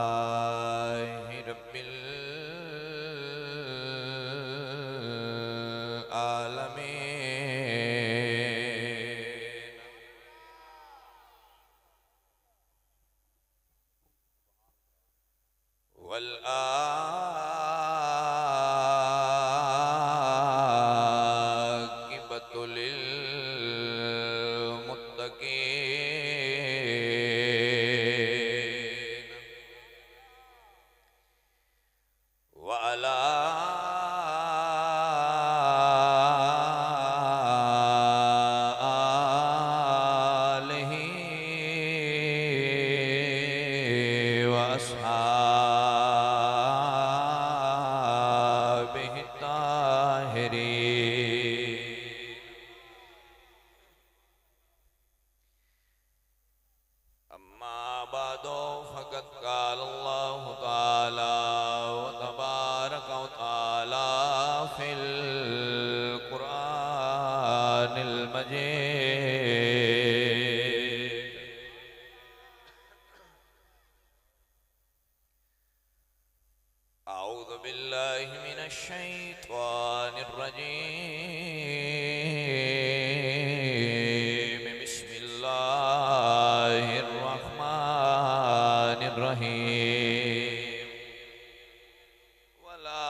अल्हम्दुलिल्लाहि रब्बिल आलमीन वल आक़िबतु लिल मुत्तक़ीन व अला आलिहि व अस्हाबिहि ताहिरीन। अम्मा बादो फ़क़द क़ाल अल्लाहु तआला व तबारक व तआला फ़िल क़ुरआनिल मजीद। अऊज़ु बिल्लाहि मिनश शैतानिर रजीम। बिस्मिल्लाहिर रहमानिर रहीम। वला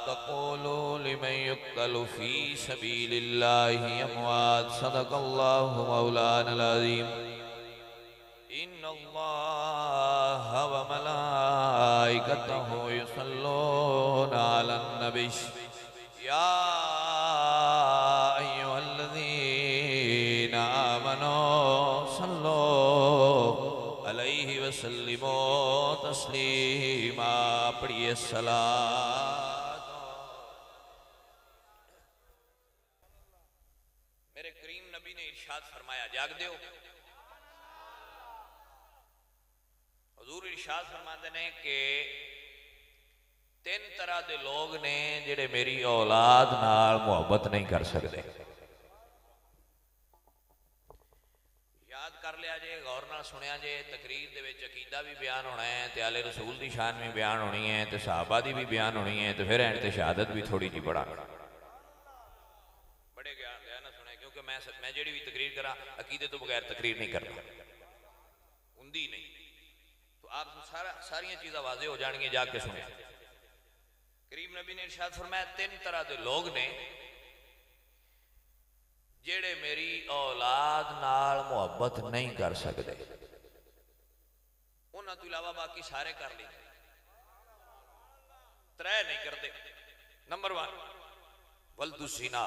तक़ूलू लिमन युक़्तलु फ़ी सबीलिल्लाहि अमवात। सदक़ल्लाहु मौलानल अज़ीम। इन्नल्लाह व मलाइकतहु युसल्लूना अलन नबी या अय्युहल्लज़ीना आमनू सल्लू अलैहि वसल्लिमू तस्लीमा। पढ़िए सलात। मेरे करीम नबी ने इरशाद फरमाया, जाग दो। हुजूर इरशाद फरमाते ने कि तीन तरह के लोग ने जिहड़े मेरी औलाद नाल मुहब्बत नहीं कर सकते। याद कर लिया जे, गौर नाल सुनिया जे। तकरीर दे विच अकीदा भी बयान होना है, ते आले रसूल दी शान भी बयान होनी है, ते सहाबा दी भी बयान होनी है, ते फिर एंड ते शहादत भी थोड़ी जी पढ़ा। बड़े गया ना सुने, क्योंकि मैं जिहड़ी भी तकरीर करा अकीदे तो बगैर तकरीर नहीं करता, हुंदी नहीं। तो आप सारिया चीज़ा वाजे हो जाएंगी, जाके सुने। करीम नबी ने इरशाद फरमाया, तीन तरह के लोग ने जेड़े मेरी औलाद नाल मुहब्बत नहीं कर सकते। उन्हां तो इलावा बाकी सारे कर लेंगे, त्रै नहीं करते। नंबर 1 वल्दु ज़िना।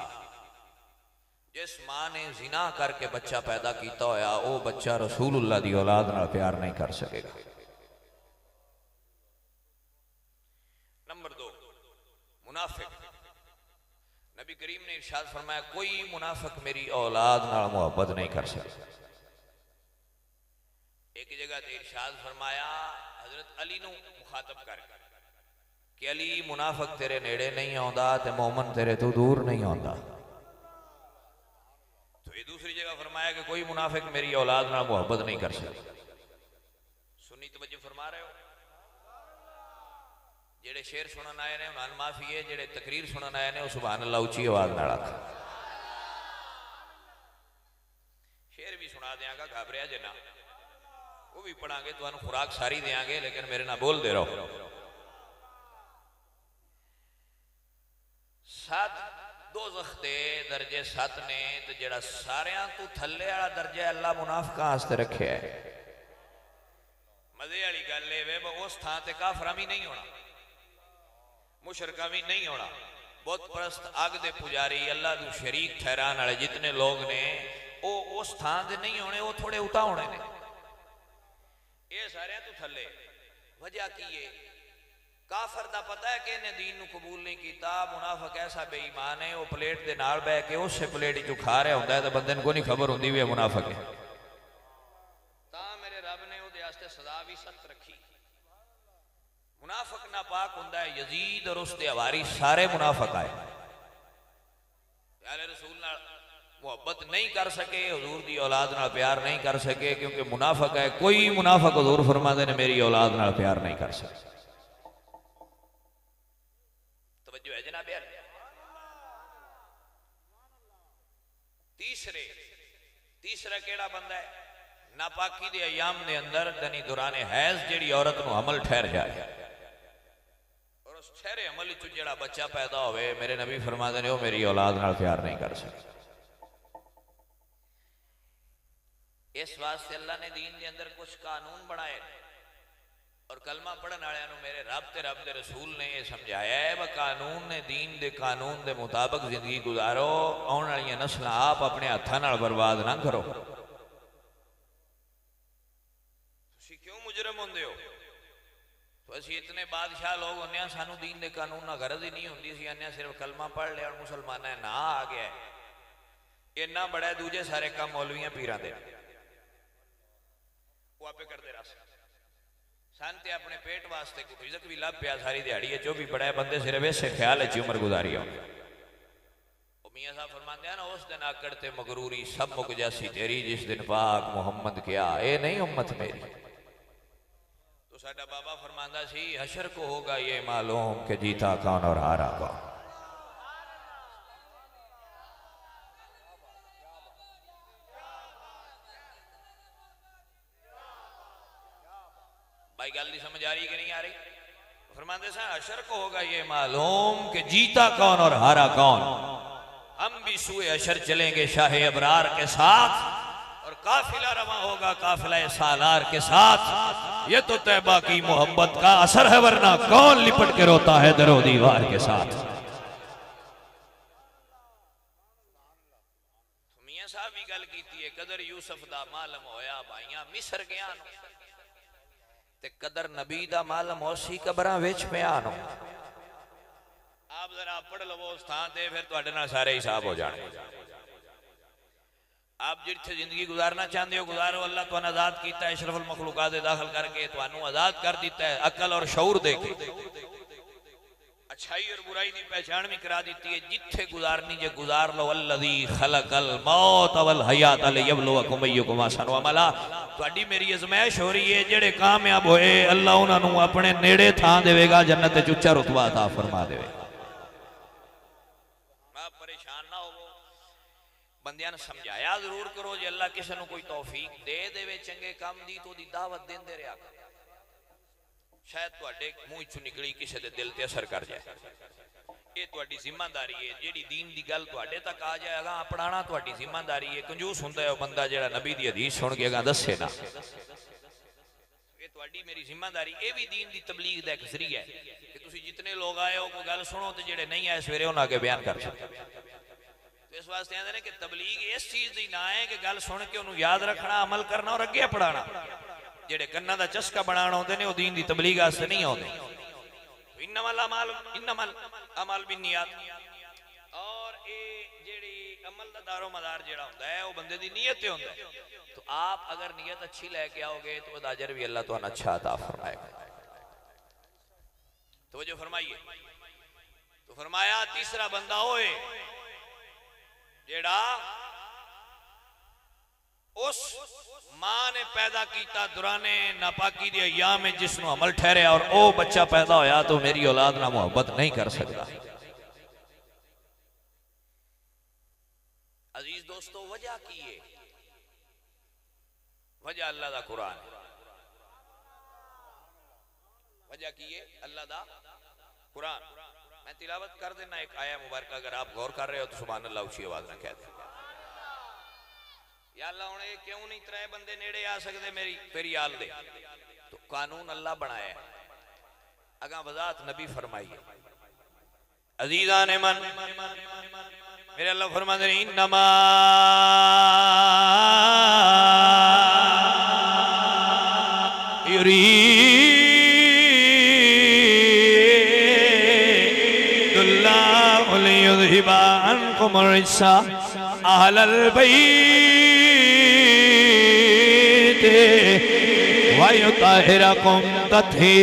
जिस मां ने जिना करके बच्चा पैदा किया होया, वो बच्चा रसूलुल्लाह दी औलाद नाल प्यार नहीं कर सकेगा। नंबर 2 मुनाफिक। नबी करीम ने इरशाद फरमाया, कोई मुनाफिक मेरी औलाद नाल मोहब्बत नहीं कर सकता। एक जगह ते इरशाद फरमाया हजरत अली नू मुखातब कर कि अली, मुनाफिक तेरे नेड़े नहीं आंदा ते मोमन तेरे तो दूर नहीं आंदा। तो ये दूसरी जगह फरमाया कि कोई मुनाफिक मेरी औलाद नाल मोहब्बत नहीं कर सकता। सुन्नी तवज्जो फरमा रहे हो? जेड़े शेर सुनन आए ने उन्हां माफी है, जेड़े तकरीर सुनन आए ने वो सुभान अल्लाह उच्ची आवाज नाल आख। शेर भी सुना देंगा, घबराया जे ना, वो भी पढ़ांगे, तुहानू खुराक सारी देंगे, लेकिन मेरे ना बोल दे रहो। 7 दोज़ख दे दर्जे 7 ने, तो जेड़ा सारियां तू थल्ले वाला दर्जा अल्लाह मुनाफिकां वास्ते रखिया है। मजे वाली गल है, उस थां ते काफरा भी नहीं होना, मुशरका भी नहीं होना, बुत परस्त अग दे पुजारी अल्लाह को शरीक ठहराने वाले जितने लोग ने वो उस थां ते नहीं होने, वो थोड़े उता होने ने। ये सारे तो थले। वजह की है? काफर दा पता है कि इन्हें दीन नू कबूल नहीं किया। मुनाफिक ऐसा बेईमान है, वो प्लेट दे नाल बैठ के उस प्लेट चो खा रहा होंदा है, तो बंदे को नहीं खबर होंदी भी मुनाफिक है। ता मेरे रब ने उहदे वास्ते सजा भी सख्त रखी। मुनाफिक नापाक हुंदा है, यजीद और उसके हवारी सारे मुनाफिक आए। यार रसूल नाल मुहब्बत नहीं कर सके, हुजूर दी औलाद नाल प्यार नहीं कर सके, क्योंकि मुनाफिक है। कोई मुनाफिक हुजूर फरमाते ने मेरी औलाद नाल प्यार नहीं कर सके। तवज्जो है जनाब यार। तीसरा केड़ा बंदा है? नापाकी दे अयाम दे अंदर दनी दुराने हैज जेड़ी औरत नूं हमल ठहर जाए और उस ठहरे हमल विच जेड़ा बच्चा पैदा होवे, मेरे नबी फरमाते ने ओ मेरी औलाद नाल प्यार नहीं कर सकता। इस वास्ते अल्लाह ने दीन के अंदर कुछ कानून बनाए और कलमा पढ़न वालियां नूं मेरे रब ते रब दे रसूल ने यह समझाया है व कानून ने दीन दे कानून दे मुताबिक जिंदगी गुजारो, आने वाली नस्ल आप अपने हाथों नाल बर्बाद ना करो। तुसीं क्यों मुजरम होंदे हो? तो असीं इतने बादशाह लोग होंदे हां, सानू दीन दे कानून नाल गरज ही नहीं हुंदी। असीं आने सिर्फ कलमा पढ़ लिया और मुसलमानां ना आ गया। इन्ना बड़ा दूजे सारे काम मौलवियां पीरां दे वो आपे करते रह सन ते अपने पेट वास्ते कोई रिज़्क भी लभ पिया सारी दिहाड़ी जो भी बड़ा बंदे सिर्फ इसे ख्याल है उम्र गुजारी हो। मियां साहब फरमाते हैं ना, उस दिन आकड़ ते मगरूरी सब मुक जासी तेरी, जिस दिन पाक मुहम्मद क्या ए नहीं उम्मत मेरी। तो साडा बाबा फरमांदा सी, हशर को होगा ये मालूम कि जीता कौन और हारा कौन। भाई गल नहीं समझ आ रही कि नहीं आ रही? फरमाते हैं हशर को होगा ये मालूम कि जीता कौन और हारा कौन। हम भी सुए हशर चलेंगे शाहे अबरार के साथ और काफिला रवा होगा काफिला सालार के साथ। ये तो तैबा की मोहब्बत का असर है, वरना कौन लिपट के रोता है दरो दीवार के साथ। मियां साहब भी गल की है, कदर यूसुफ दा मालम होया भाइयां मिस्र गया ते कदर नबी दा मालम होसी कबरां विच पिया नो। आप जरा पढ़ लवो उस थां ते, फिर तुहाडे नाल सारे हिसाब हो जाने। आप जिथे जिंदगी गुजारना चाहते हो गुजारो। अल्लाह तुहानू आजाद कीता है, अशरफुल मखलूकात दे दाखिल करके तुहानू आजाद कर दिता है, अकल और शऊर देके अच्छाई और बुराई की पहचान भी करा दी है। जिथे गुजारनी जे गुजार लो। अल्लज़ी खलकल मौत वल हयात लियब्लुवकुम अय्युकुम अहसनु अमला। तुहाडी मेरी आजमाइश हो रही है, जेड़े कामयाब होए अल्लाह उन्हां नू अपने नेड़े थां देवेगा, जन्नत विच उच्चा रुतबा अता फरमा देवेगा। आप परेशान ना हो, बंदियां नूं समझाया जरूर करो। जे अल्लाह किसी नूं कोई तौफीक दे देवे चंगे काम दी तो दी दावत देंदे रहा करो। शायद तुहाडे मुंह चों निकली किसी दे दिल ते असर कर जाए। ये तुहाडी जिम्मेदारी है, जेड़ी दीन दी गल तुहाडे तक आ जाएगा अपनाना तुहाडी जिम्मेदारी है। कंजूस हुंदा है वो बंदा जेड़ा नबी दी हदीस सुन के अगा दसे ना। ये तुहाडी मेरी जिम्मेदारी। ये भी दीन दी तबलीग दा एक जरिया है कि तुसीं जितने लोग आए हो कोई गल सुनो तो जेड़े नहीं आए सवेरे उन्हां अगे बयान कर सकते। तो इस वास्ते आंदे ने कि तबलीग इस चीज दी ना है कि गल सुन के उन्होंने याद रखना, अमल करना और अगे पढ़ाना। जेड़े कन्ना दा चस्का बनाना होंदे ने वो दीन दी तबलीग वास्ते नहीं आउंदे। इन्नमल अमल बिन्नियात। और ये जेड़ी अमल दा दारो मदार जेड़ा हुंदा है वो बंदे दी नीयत ते हुंदा है। तो आप अगर नीयत अच्छी लेके आओगे तो वदा अजर भी अल्लाह तुहानू अच्छा अता फरमाएगा। तवज्जो फरमाइए। तो फरमाया तीसरा बंदा होए जेड़ा उस मां ने पैदा किया दुराने नापाकी दे अय्याम में जिसनु अमल ठहरे और ओ बच्चा पैदा होया तो मेरी औलाद ना मोहब्बत नहीं कर सकता। अजीज दोस्तों, वजह की है? वजह अल्लाह दा कुरान है। वजह की है? अल्लाह दा कुरान। मैं तिलावत कर देना एक आया मुबारक, अगर आप गौर कर रहे हो तो सुभान अल्लाह ऊंची आवाज ना कह दे। या अल्लाह हुण ये क्यों नहीं त्रै बंदे नेड़े आ सकते मेरी आल दे? तो कानून अल्लाह बनाया है, अगा वजात नबी फरमाई है। अजीजा ने मन मेरे अल्लाह फरमाते हैं इन्नमा युरीदुल्लाहु लियुज़हिबा अन्कुम अर्रिज्सा अहलल बैत वयुतहिरकुम तत्हीरा।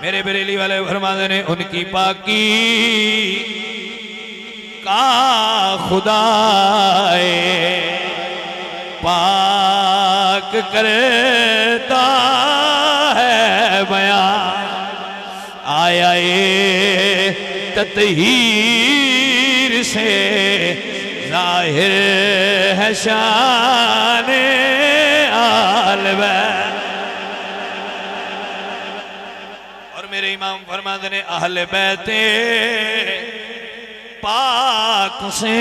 मेरे बरेली वाले फरमाते ने उनकी पाकी का खुदाए पाक करता है बयान आया ये तत्हीर से जाहिर है शान आलबे। और मेरे इमाम फरमाते ने अहले बैते पाक से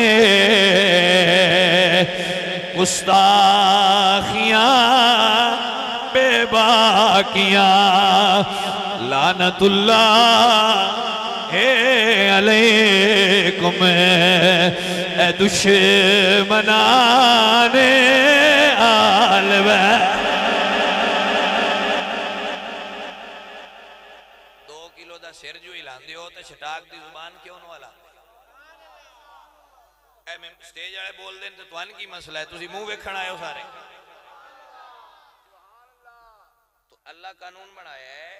गुस्ताखियां बेबाकियां लानतुल्लाह अलैकुम ए दुश्मनाने आलबे। 2 किलो दा सिर जो हिलांदे हो ते छटाक दी जुबान क्यों न वाला स्टेज वाले बोल दें तो तुहान की मसला है, तुसी मुंह वेखण आए हो सारे। तो अल्लाह कानून बनाया है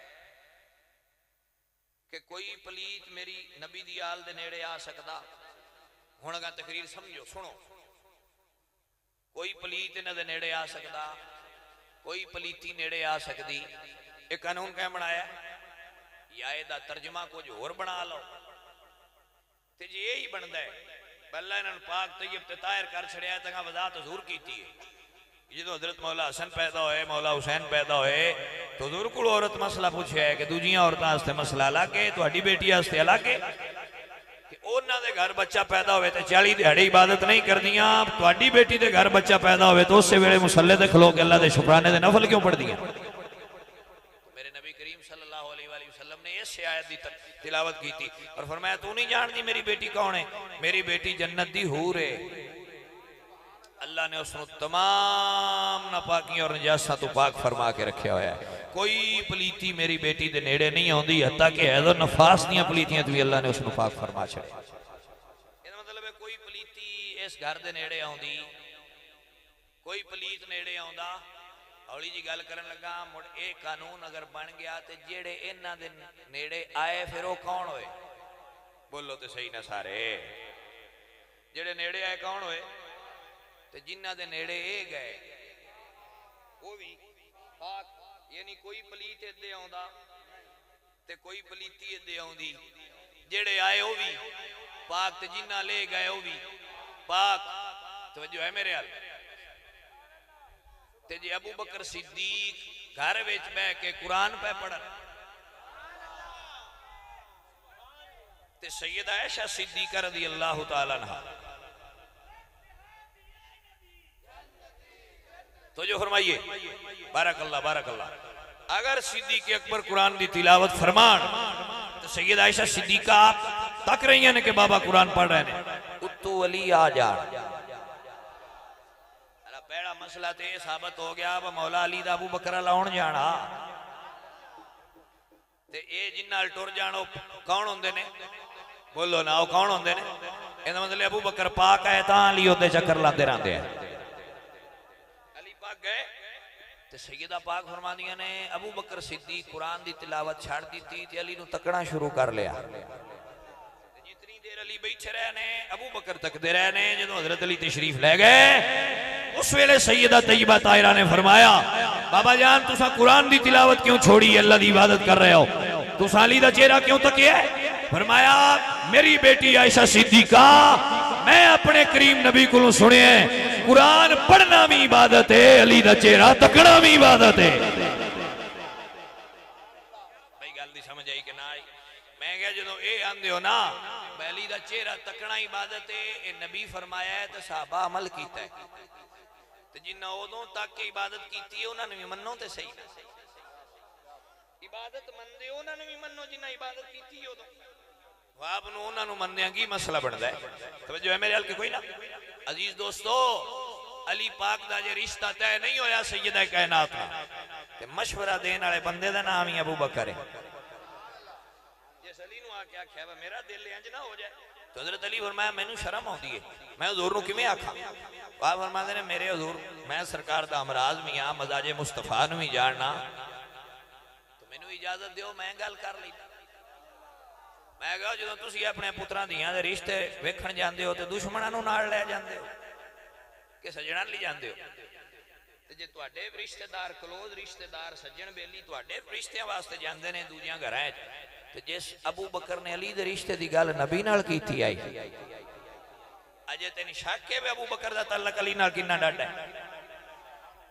कि कोई पलीत मेरी नबी दी आल दे नेड़े आ सकदा। हुण अगर तकरीर समझो सुनो, कोई पलीत इन्हां दे नेड़े आ सकदा, कोई पलीती नेड़े आ सकदी। ये कानून क्या बनाया या इहदा तर्जमा कुछ होर बना लो ते जे यही बनदा है अल्लाह इन्हां पाक तैयब ते ताहिर कर छड़िया तंगा वजात हुजूर कीती है। जो हजरत मौला हसन पैदा होए मौला हुसैन पैदा होए तो हुजूर को औरत मसला पूछा है कि दूजियां औरतां वास्ते मसला अलग है, तुहाडी बेटी वास्ते अलग है कि उन्हां दे घर बच्चा पैदा होए ते 40 दिहाड़े इबादत नहीं करदियां, तुहाडी बेटी दे घर बच्चा पैदा होए तो उस वेले मुसल्ले ते खलो के अल्लाह दे शुक्राने दे नफल क्यों पढ़दियां। मेरे नबी करीम सल्लल्लाहु अलैहि वसल्लम ने इस आयत दी तिलावत की थी और फरमाया तू नहीं जानती मेरी बेटी कौन है, मेरी बेटी जन्नत दी हूर है। अल्लाह ने उसको तमाम नापाकियां और नजासां तो पाक फरमा के रखा हुआ है। कोई पलीती मेरी बेटी दे नेड़े नहीं आउंदी, हत्ता कि हैज़ और नफास दियां पलीतियां भी अल्लाह ने उसको पाक फरमा छड़े। इसदा मतलब है कोई पलीती इस घर दे नेड़े आउंदी, कोई पलीत नेड़े आउंदा। हौली जी गल करन लगा मुड़ ए कानून अगर बन गया तो जेड़े इन्हां दे नेड़े आए फिर वो कौन होए, बोलो तो सही ना सारे। जेड़े नेड़े आए कौन होए ते जिन्हां दे नेड़े ए गए वो भी पाक, यानी कोई पलीत इदे आउंदा ते कोई पलीती इदे आउंदी। जेड़े आए वो भी पाक ते जिन्हां ले गए वो भी पाक। तवज्जो है मेरे हाल ते जी अबू बकर सिद्दीक घर विच बैठ के कुरान पे पढ़न ते सैयदा आयशा सिद्दीका रज़ी अल्लाह तआला अन्हा तो जो फरमाइए बारकल्लाह बारकल्लाह। अगर सिद्दीक अकबर कुरान की तिलावत फरमान तो सैयदा आयशा सिद्दीका तक रही हैं कि बाबा कुरान पढ़ रहे हैं, उत्तू अली आ जान। पहला मसला तो यह साबित हो गया मौला अली दा अबू बकर लाउण जाना ते ये जिन्ना टुर जानो कौन होंदे ने, बोलो ना वो कौन होंदे ने। इसदा मतलब अबू बकर पाक है तां अली ओदे चक्कर लाते रहंदे हैं। अली पाक गए ते सैयदा पाक फरमांदियां ने अबू बकर सिद्दीक कुरान दी तिलावत छड़ दी ते अली नूं तकना शुरू कर लिया। जितनी देर अली बैठे रहे ने अबू बकर तकदे रहे ने, जदों हजरत अली तशरीफ ले गए उस वेले सैयदा तैयबा ताहिरा ने फरमाया बाबा जान तुसा कुरान दी तिलावत क्यों छोड़ी, अल्लाह दी इबादत कर रहे हो, तुसा अली दा चेहरा क्यों तकिया है। फरमाया मेरी बेटी आयशा सिद्दीका मैं अपने करीम नबी को सुने कुरान पढ़ना भी इबादत है, अली दा चेहरा तकना भी इबादत है। भाई गल दी समझ आई कि ना आई। मैं क्या जो ये आंदे हो ना अली दा चेहरा तकना इबादत है, ये नबी फरमाया है तो सहाबा अमल कीता है। तो जिन्ना उदों तक के इबादत की उन्होंने भी मनो तो सही ना, इबादत मनदे उन्होंने भी मनो जिन्ना इबादत की उदों आप उन्होंने मनने की मसला बनता है। तो जो है मेरे हल के कोई ना अजीज दोस्तों अली पाक का जो रिश्ता तय नहीं होया सैयदा कायनात नाल ते मशवरा देने वाले बंदे का नाम ही अबू बकर है। जिस अली नूं आके आख्या मेरा दिल इंज ना हो जाए तो हजरत अली फरमाया मैनू शर्म आउंदी है, मैं हुजूर नूं किवें आखां। आप फरमाते ने मेरे हुजूर मैं सरकार दा अमराज भी हाँ, मजाजे मुस्तफा नूं भी जानना, तो मैनू इजाजत दिओ मैं गल कर लेना। मैं कहा जो तुसी अपने पुत्रां धीआं दे रिश्ते वेखण जांदे हो ते दुश्मणां नूं नाल लै जांदे हो कि सज्जणां लई जांदे हो। ते जे तुहाडे रिश्तेदार क्लोज रिश्तेदार सज्जण बेली तुहाडे रिश्तियां वास्ते जांदे ने दूजियां घरां च, ते जिस अबू बकर ने अली दे रिश्ते दी गल नबी नाल कीती आई, अजे तेन शक है वे अबू बकर दा तल्लक अली नाल किन्ना डाढा है।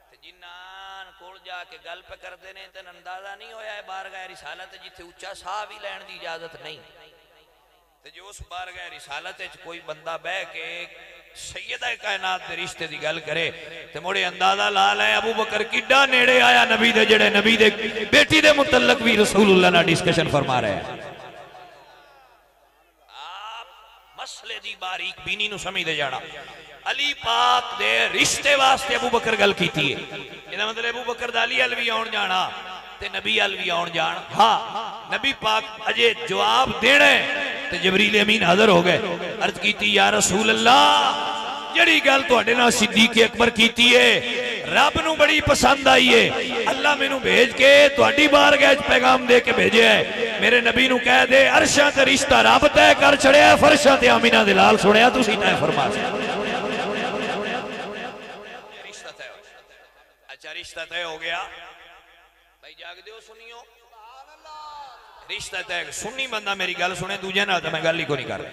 ते जिन्हां कोल जाके गल पे करदे ने तेन अंदाजा नहीं होया है बारगाह रिसालत जिथे उच्चा साह भी लैण दी इजाजत नहीं। ते जो उस बारगाह रिसालत च कोई बंदा बह के सैयदा कायनात दे रिश्ते दी गल करे ते मोड़े अंदाजा ला लै अबू बकर किड्डा नेड़े आया नबी दे, जेड़े नबी दे बेटी दे मुतल्लक भी रसूलुल्लाह नाल डिस्कशन फरमा रहे हैं। आप मसले दी बारीक बीनी नु समझदे जाना। अली पाक दे रिश्ते वास्ते अबू बकर गल कीती है, इहदा मतलब अबू बकर दा अली अल भी आउण जाना ते नबी अल भी आउण जान। हां नबी पाक अजे जवाब देना ते जबरील अमीन हाजिर हो गए। अर्ज कीती या रसूल अल्लाह जड़ी गल तुहाडे नाल सिद्दीक अकबर कीती है रब नूं बड़ी पसंद आई है, अल्लाह मैनू भेज के तुहाडी बारगाह च पैगाम दे के भेजे है। मेरे नबी नूं कह दे अरशां ते रिश्ता रब तय कर छड़िया, फरशां ते आमीना दे लाल सुनिया तुसीं तय फरमा। रिश्ता तय हो, अच्छा रिश्ता तय हो गया भाई जाग दियो सुनियो। रिश्ता तय सुन्नी बंदा मेरी गल सुने, दूजे नाल तो मैं गल ही को नहीं कर रहा।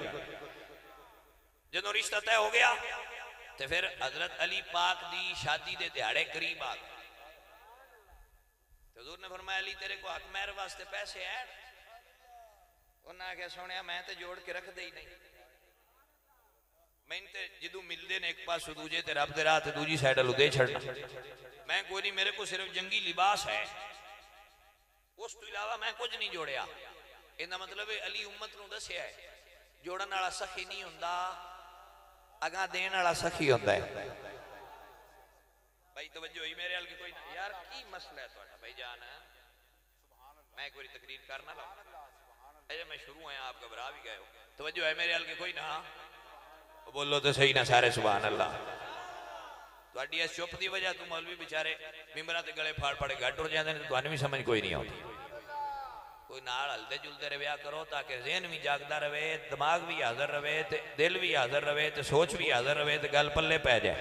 जदों रिश्ता तय हो गया तो फिर हजरत अली पाक दी शादी दे दिहाड़े करीब आ गए। हुजूर ने फरमाया अली तेरे को हक महर वास्ते पैसे हैं? उन्हें आख्या सुनिया मैं तो जोड़ के रखदे ही नहीं, मैं ते जदों मिलते ने एक पास दूजे ते रब दे राह ते दूजी साइड लुदे छड़ना। मैं कोई नहीं, मेरे को सिर्फ जंगी लिबास है, उस तो इलावा मैं कुछ नहीं जोड़िया। इहदा मतलब अली उम्मत नूं दस्सिया है जोड़न वाला सखी नहीं हुंदा, अगा देण वाला सखी हुंदा है। भाई तवज्जो ही मेरे अल के कोई यार की मसला है तुहाडा भाई जान? मैं एक बारी तकरीर करना ला, अजे मैं शुरू आया आप घबरा भी गए हो। तवज्जो है मेरे अल के कोई ना? बोलो तो सही ना सारे सुभान अल्लाह। तुहाडी इस चुप दी वजह तू मौलवी बेचारे मिंबरां ते गले फाड़ फाड़ गड़ टुर जांदे ने, तुहानू भी समझ कोई नहीं आउंदी। कोई नाल हलदे जुलदे रहा करो ताकि ज़हन भी जागदा रहे, दिमाग भी हाजिर रहे, दिल भी हाजिर रहे, तो सोच भी हाजिर रहे, तो गल पल्ले पै जाए।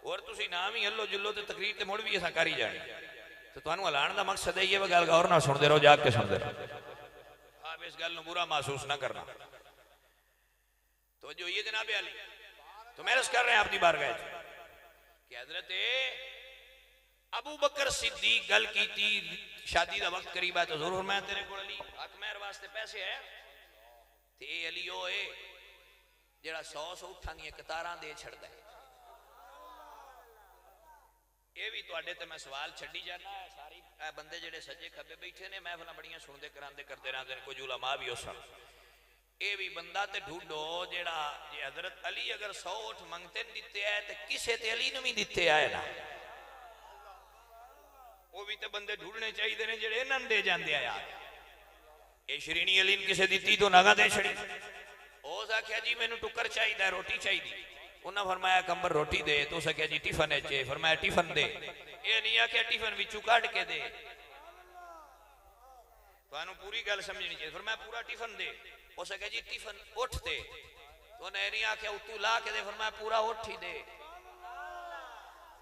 और तुसी नाम ही हलो जुलो तो तकरीर तो मुड़ भी असां कर ही जानी। तो तुहानू हलाण दा मकसद है ये गल गौर नाल सुनदे रहो, जाग के सुनदे रहो। आप इस गल नू बुरा महसूस ना करना। तो जो ये जनाब अली तो मेहरस कर रहे हैं आपकी बारगाह कि हजरत अबू बकर सिद्दीक गल कीती शादी का वक्त करीब है तो जरूर मैं तेरे को अली हक महर वास्ते पैसे है ते अली ओ है जेड़ा 100 उठां दी कतारां दे छड़दा है। ये भी तुहाडे ते मैं सवाल छड्डी जाना है। सारी बंदे जेड़े सज्जे खब्बे बैठे ने महफिलां बड़ियां सुनदे करांदे करते रहंदे ने, कुछ उलमा भी हो सन। ये भी बंदा ते ढूंढो जेड़ा जे हजरत अली अगर 100 उठ मंगते दिते है ते किसे ते अली नूं भी दिते आए ना, वो भी तो बंदे ढूंढने चाहिए ने जेड़े इन्हां दे जांदे आ यार। ये श्रीणी अली ने किसे दिती तो नागा दे छड़ी। उस आख्या जी मैनू टुकर चाहिए, रोटी चाहिए। उन्हें फरमाया कंबर रोटी दे, तो उस आख्या जी टिफन चे, फरमाया टिफन दे। ये नहीं आख्या टिफन विचू कढ़ के दे। तुहानू पूरी गल समझनी चाहिए। फरमाया पूरा टिफन दे, उस आख्या जी टिफन उठ दे। तो उन्हें नहीं आख्या उत्तू ला के दे, फरमाया पूरा उठ ही दे।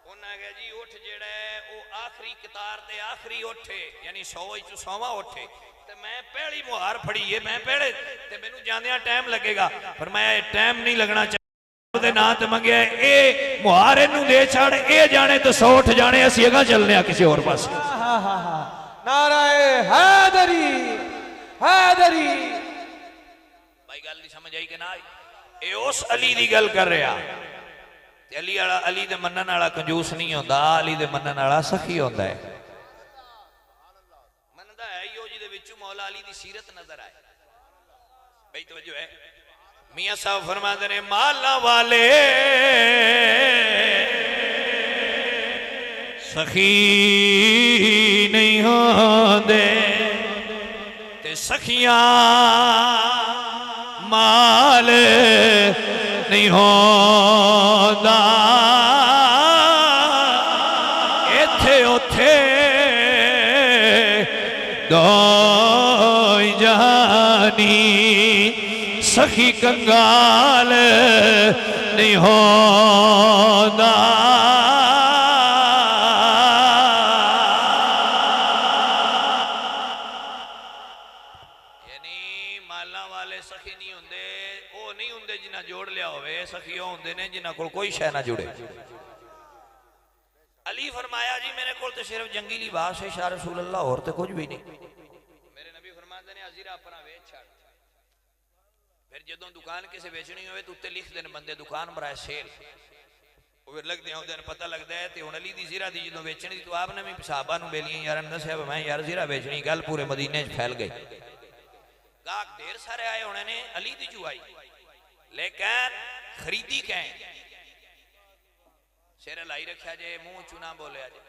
उन्हें आख्या जी उठ जेड़ा है वो आखिरी कतार ते आखिरी उठे, यानी 100 चो 100वां उठे। ते मैं पहली मुहार फड़ी है, मैं पहले ते मैनू जांदियां टाइम लगेगा। फरमाया टाइम नहीं लगना चाहिए, दे नां ते मंगया ए मुहार इनू दे छड़, ए जाने तो 100 उठ जाने, असीं अगां चलने आ किसी और पास। नाराए हैदरी हैदरी। भाई गल नहीं समझ आई कि ना आई? ए उस अली दी गल कर रहा। अली वाला अली दे मनन वाला कंजूस नहीं होंदा, अली दे मनन वाला सखी होंदा है। मनदा है यो जिहदे विचों मौला अली दी सीरत नजर आए। भाई तवज्जो है, मियां साहब फरमाते ने माला वाले सखी नहीं होंदे ते सखियां माल नहीं होंदा। इत्थे उथे हो जानी सखी कंगाल नहीं होंदा। यानी माला वाले सखी नहीं होंदे, वो नहीं होंदे जिन्हें जोड़ लिया होवे, सखी वो होंदे ने जिन्हां कोल कोई शय ना जुड़े। अली फरमाया जी मेरे को तो सिर्फ जंगी लिबास है शाह रसूल अल्लाह, और तो कुछ भी नहीं। मेरे नबी फरमाते ने अजीरा अपना वेच छड़, फिर जदों दुकान किसे बेचनी होवे तो उत्ते लिख देन बंदे दुकान बराए सेल, फिर लगदे होंदे ने पता लगदा है। ते हुण अली दी जीरा दी जदों बेचनी तो आपने भी सहाबा नूं बेलियां यारां ने दस्सिया मैं यार जीरा बेचनी, गल पूरे मदीने च फैल गई। गाहक ढेर सारे आए होने ने, अली दी जुआई, लेकिन खरीदी कैं सिर लाई रखा जे, मुंह चूना बोलिया जे।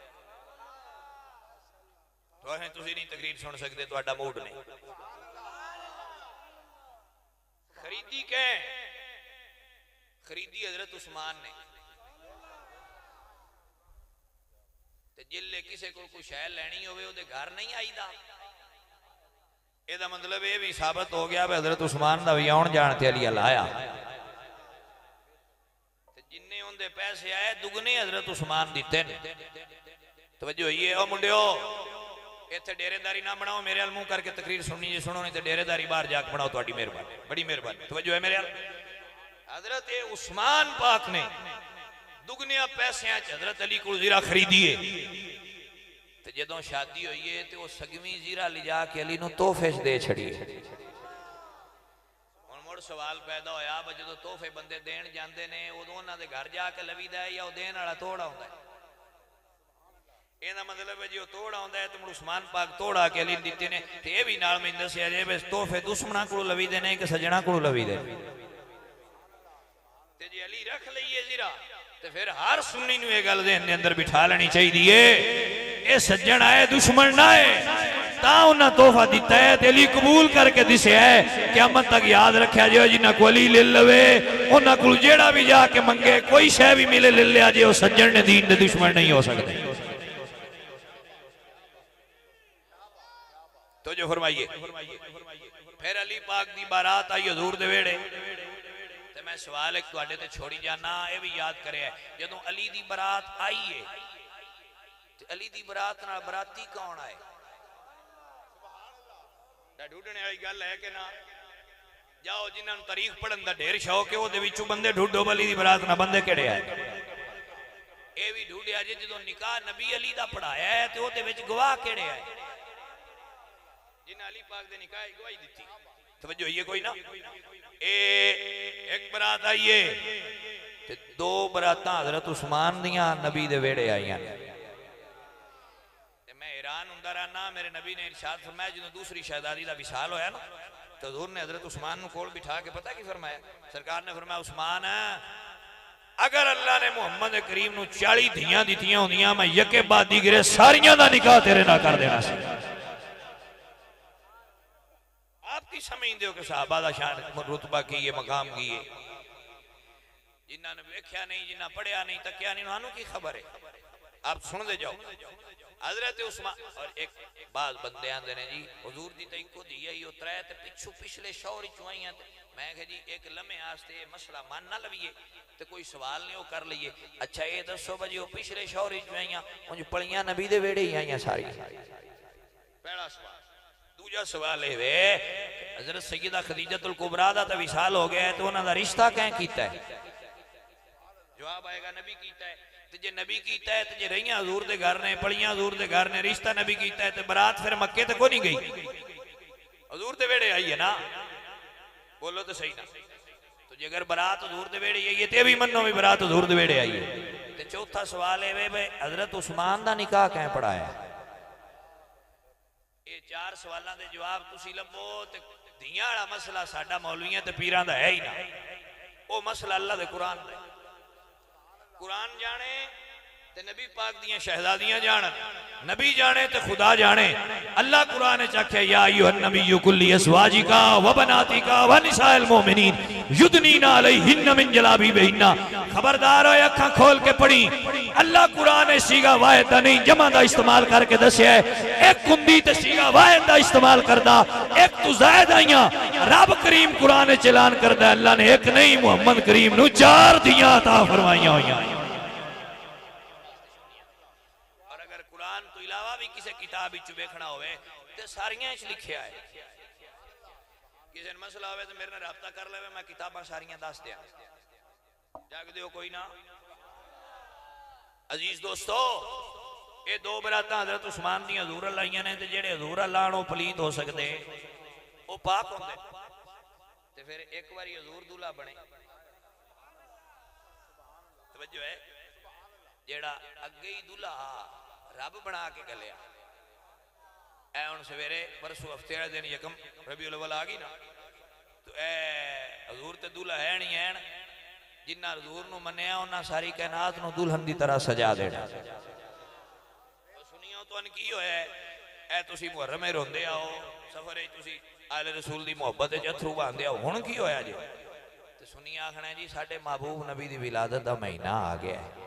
तुसीं नहीं तकरीर सुन सकते, तुहाडा मूड नहीं। खरीदी के खरीदी हजरत उस्मान ने, ते जिले किसी को कोई शै लैनी होवे उहदे घर नहीं आईदा। एदा मतलब ये भी साबित हो गया भी हजरत उस्मान दा भी आउण जाण ते अली लाया। जिन्ने उनके पैसे आए दुगने हजरत उस्मान दिते ने। तवज्जो होई है ओ मुंडियो, इत्थे डेरेदारी ना बनाओ, मेरे अल मुंह करके तकरीर सुननी जे सुनो, नहीं तो डेरेदारी बाहर जाके बनाओ, तुहाडी मेहरबानी, बड़ी मेहरबानी। तवज्जो है मेरे अल। हजरत उस्मान पाक ने दुगने पैसे हजरत अली को जीरा खरीदिए, ते जदों शादी हुई है तो सगवी जीरा लिजा के अली नूं तोहफे दे छड़िए। सवाल पैदा होया जो तोहफे बंदे देन जाते ने उदों उन्होंने घर जाके लवीदा है या देन वाला तोड़ आउंदा है। ਇਹਦਾ मतलब है जी वो तोड़ आउंदा है तो मुड़ उस्मान पाक तोड़ आके अली दिते ने। ते ये भी नाल मैं दस्सिया जे बस तोहफे दुश्मना को लवीदे ने कि सजना को लवीदे ते जी अली रख लईए जीरा ते फिर हर सुन्नी नूं ये गल दे अंदर बिठा लेनी चाहिदी है, ये सज्जन आए दुश्मन ना आए। उन्हें तोहफा दिता है ते अली कबूल करके दिसया है, क़यामत तक याद रखा जो जिन्हें को अली ले लवे उन्हें को जेड़ा भी जाके मंगे कोई शय भी मिले ले लिया जे वो सज्जन ने दीन दे दुश्मन नहीं हो सकते। तो जो फरमाइए फिर अली पाक दी बारात आई हजूर दे वेड़े, ते मैं सवाल एक तुहाडे ते छोड़ी जाना, ये भी याद करे जदों अली दी बारात आई है ते अली दी बारात नाल बराती कौन आए? ढूंढने वाली गल है कि ना? जाओ जिन्होंने तारीख पढ़न का ढेर शौक है वो बंदे ढूंढो अली दी बरात ना बंदे केड़े आए। ये भी ढूंढिया जे जो निकाह नबी अली दा पढ़ाया है तो गवाह केड़े आए जिन्हें अली पाक दे निकाह गवाही दी। तवज्जो ये कोई ना, एक बरात आई है ते दो बरात हजरत उस्मान दियां नबी दे वेड़े आईयां ने। मैं हैरान हुंदा रहना, मेरे नबी ने इरशाद फरमाया जो दूसरी शहजादी का विसाल होया ना तो हजूर ने हजरत उस्मान को कोल बिठा के पता की फरमाया? सरकार ने फरमाया उस्मान अगर अल्लाह ने मुहम्मद करीम नूं 40 धियां दित्तियां होंदियां मैं यके बाद दीगरे सारियां दा निकाह तेरे नाल कर देना सी। आप की समझदे हो कि सहाबा दा शान रुतबा की है, मकाम की है? जिन्हां ने वेख्या नहीं, जिन्हां पढ़िया नहीं, तकिया नहीं, उन्हां नूं की खबर है? आप सुनते जाओ। हजरत उस्मान और एक बात बंदे आंदे ने जी हुजूर दी ते इको धी आई ओ त्रै ते पिछू पिछले शौहर चों आईयां ते मैं कहा जी एक लम्हे वास्ते मसला मान ना लवीए ते कोई सवाल नहीं वो कर लईए। अच्छा ये दसो भाजी वो पिछले शौहर चों आईयां उंज पलियां नबी दे वेड़े ही आईयां सारी? पहला सवाल। दूजा सवाल है वे हजरत सैयदा खदीजतुल कुबरा दा ते विसाल हो गया है तो उन्हां दा रिश्ता कैं कीता है? जवाब आएगा नबी कीता है। जे नबी कीता है तो जे रहियां हजूर दे घर ने, पलियां हजूर दे घर ने, रिश्ता नबी कीता है तो बरात फिर मक्के तक को नहीं गई, हजूर दे वेड़े आई है ना? बोलो तो सही ना। तो जे अगर बरात हजूर दे वेड़े आई है तो भी मनो भी बरात हजूर दे वेड़े आई है। तो चौथा सवाल है वे हजरत उस्मान दा निकाह कैं पढ़ाया? ये चार सवालों के जवाब तुसी लभो ते धियां वाला मसला साडा मौलवियां ते पीरां दा है ही ना। वो मसला अल्लाह दे कुरान दा है। कुरान जाने ते नबी पाक दियां शहजादियां जानन, नबी जाने तो खुदा जाने। अल्लाह कुरान च आख्या या अय्युहन नबिय्यु कुल्ली अज़वाजिका व बनातिका व निसाइल मोमिनीन युदनीना अलैहिन्ना मिन जलाबिबिहिन्ना। खबरदार हो, अखां खोल के पढ़ी। अल्लाह कुरान ने सीगा वाहिद दा नहीं जमा दा इस्तेमाल करके दस्या है। एक कुंदी ते सीगा वाहिद दा इस्तेमाल करदा, एक तू जायद आईयां। रब करीम कुरान ने ऐलान करदा अल्लाह ने एक नहीं मुहम्मद करीम नु 4 दियां अता फरमाईयां होईयां। किताब वेखना हो सारियां लिखिया है। किसी ने मसला हो तो मेरे ने राबता कर ले, मैं किताबां सारियां दस दिया। जागदे हो कोई ना? अजीज दोस्तों, ये दो बरातां हजरत उस्मान दी हजूर लाइया ने, ते जेड़े हजूर लाण वो पलीत हो सकते, वो पाक होंदे। ते फिर एक बारी हजूर दूल्हा बने। तवज्जो है, जेड़ा अगे ही दूल्हा रब बना के गलिया। ऐ हुण सवेरे परसों हफ्ते वाले दिन यकम रबीउल अव्वल आ गई ना, तो ऐ हजूर ते दूल्हा है नहीं है। जिन्ना हजूर नूं मन्निया उन्हां सारी कायनात नूं दुल्हन दी तरह सजा देना। सुनियो तो की होया ऐ तुसी मुहर्रम में रोंदे आओ, सफर तुसी आले रसूल दी मोहब्बत च अथरू बहांदे आओ, हुण की होया जी? ते सुनिए आखना जी साडे महबूब नबी दी विलादत दा महीना आ गया है।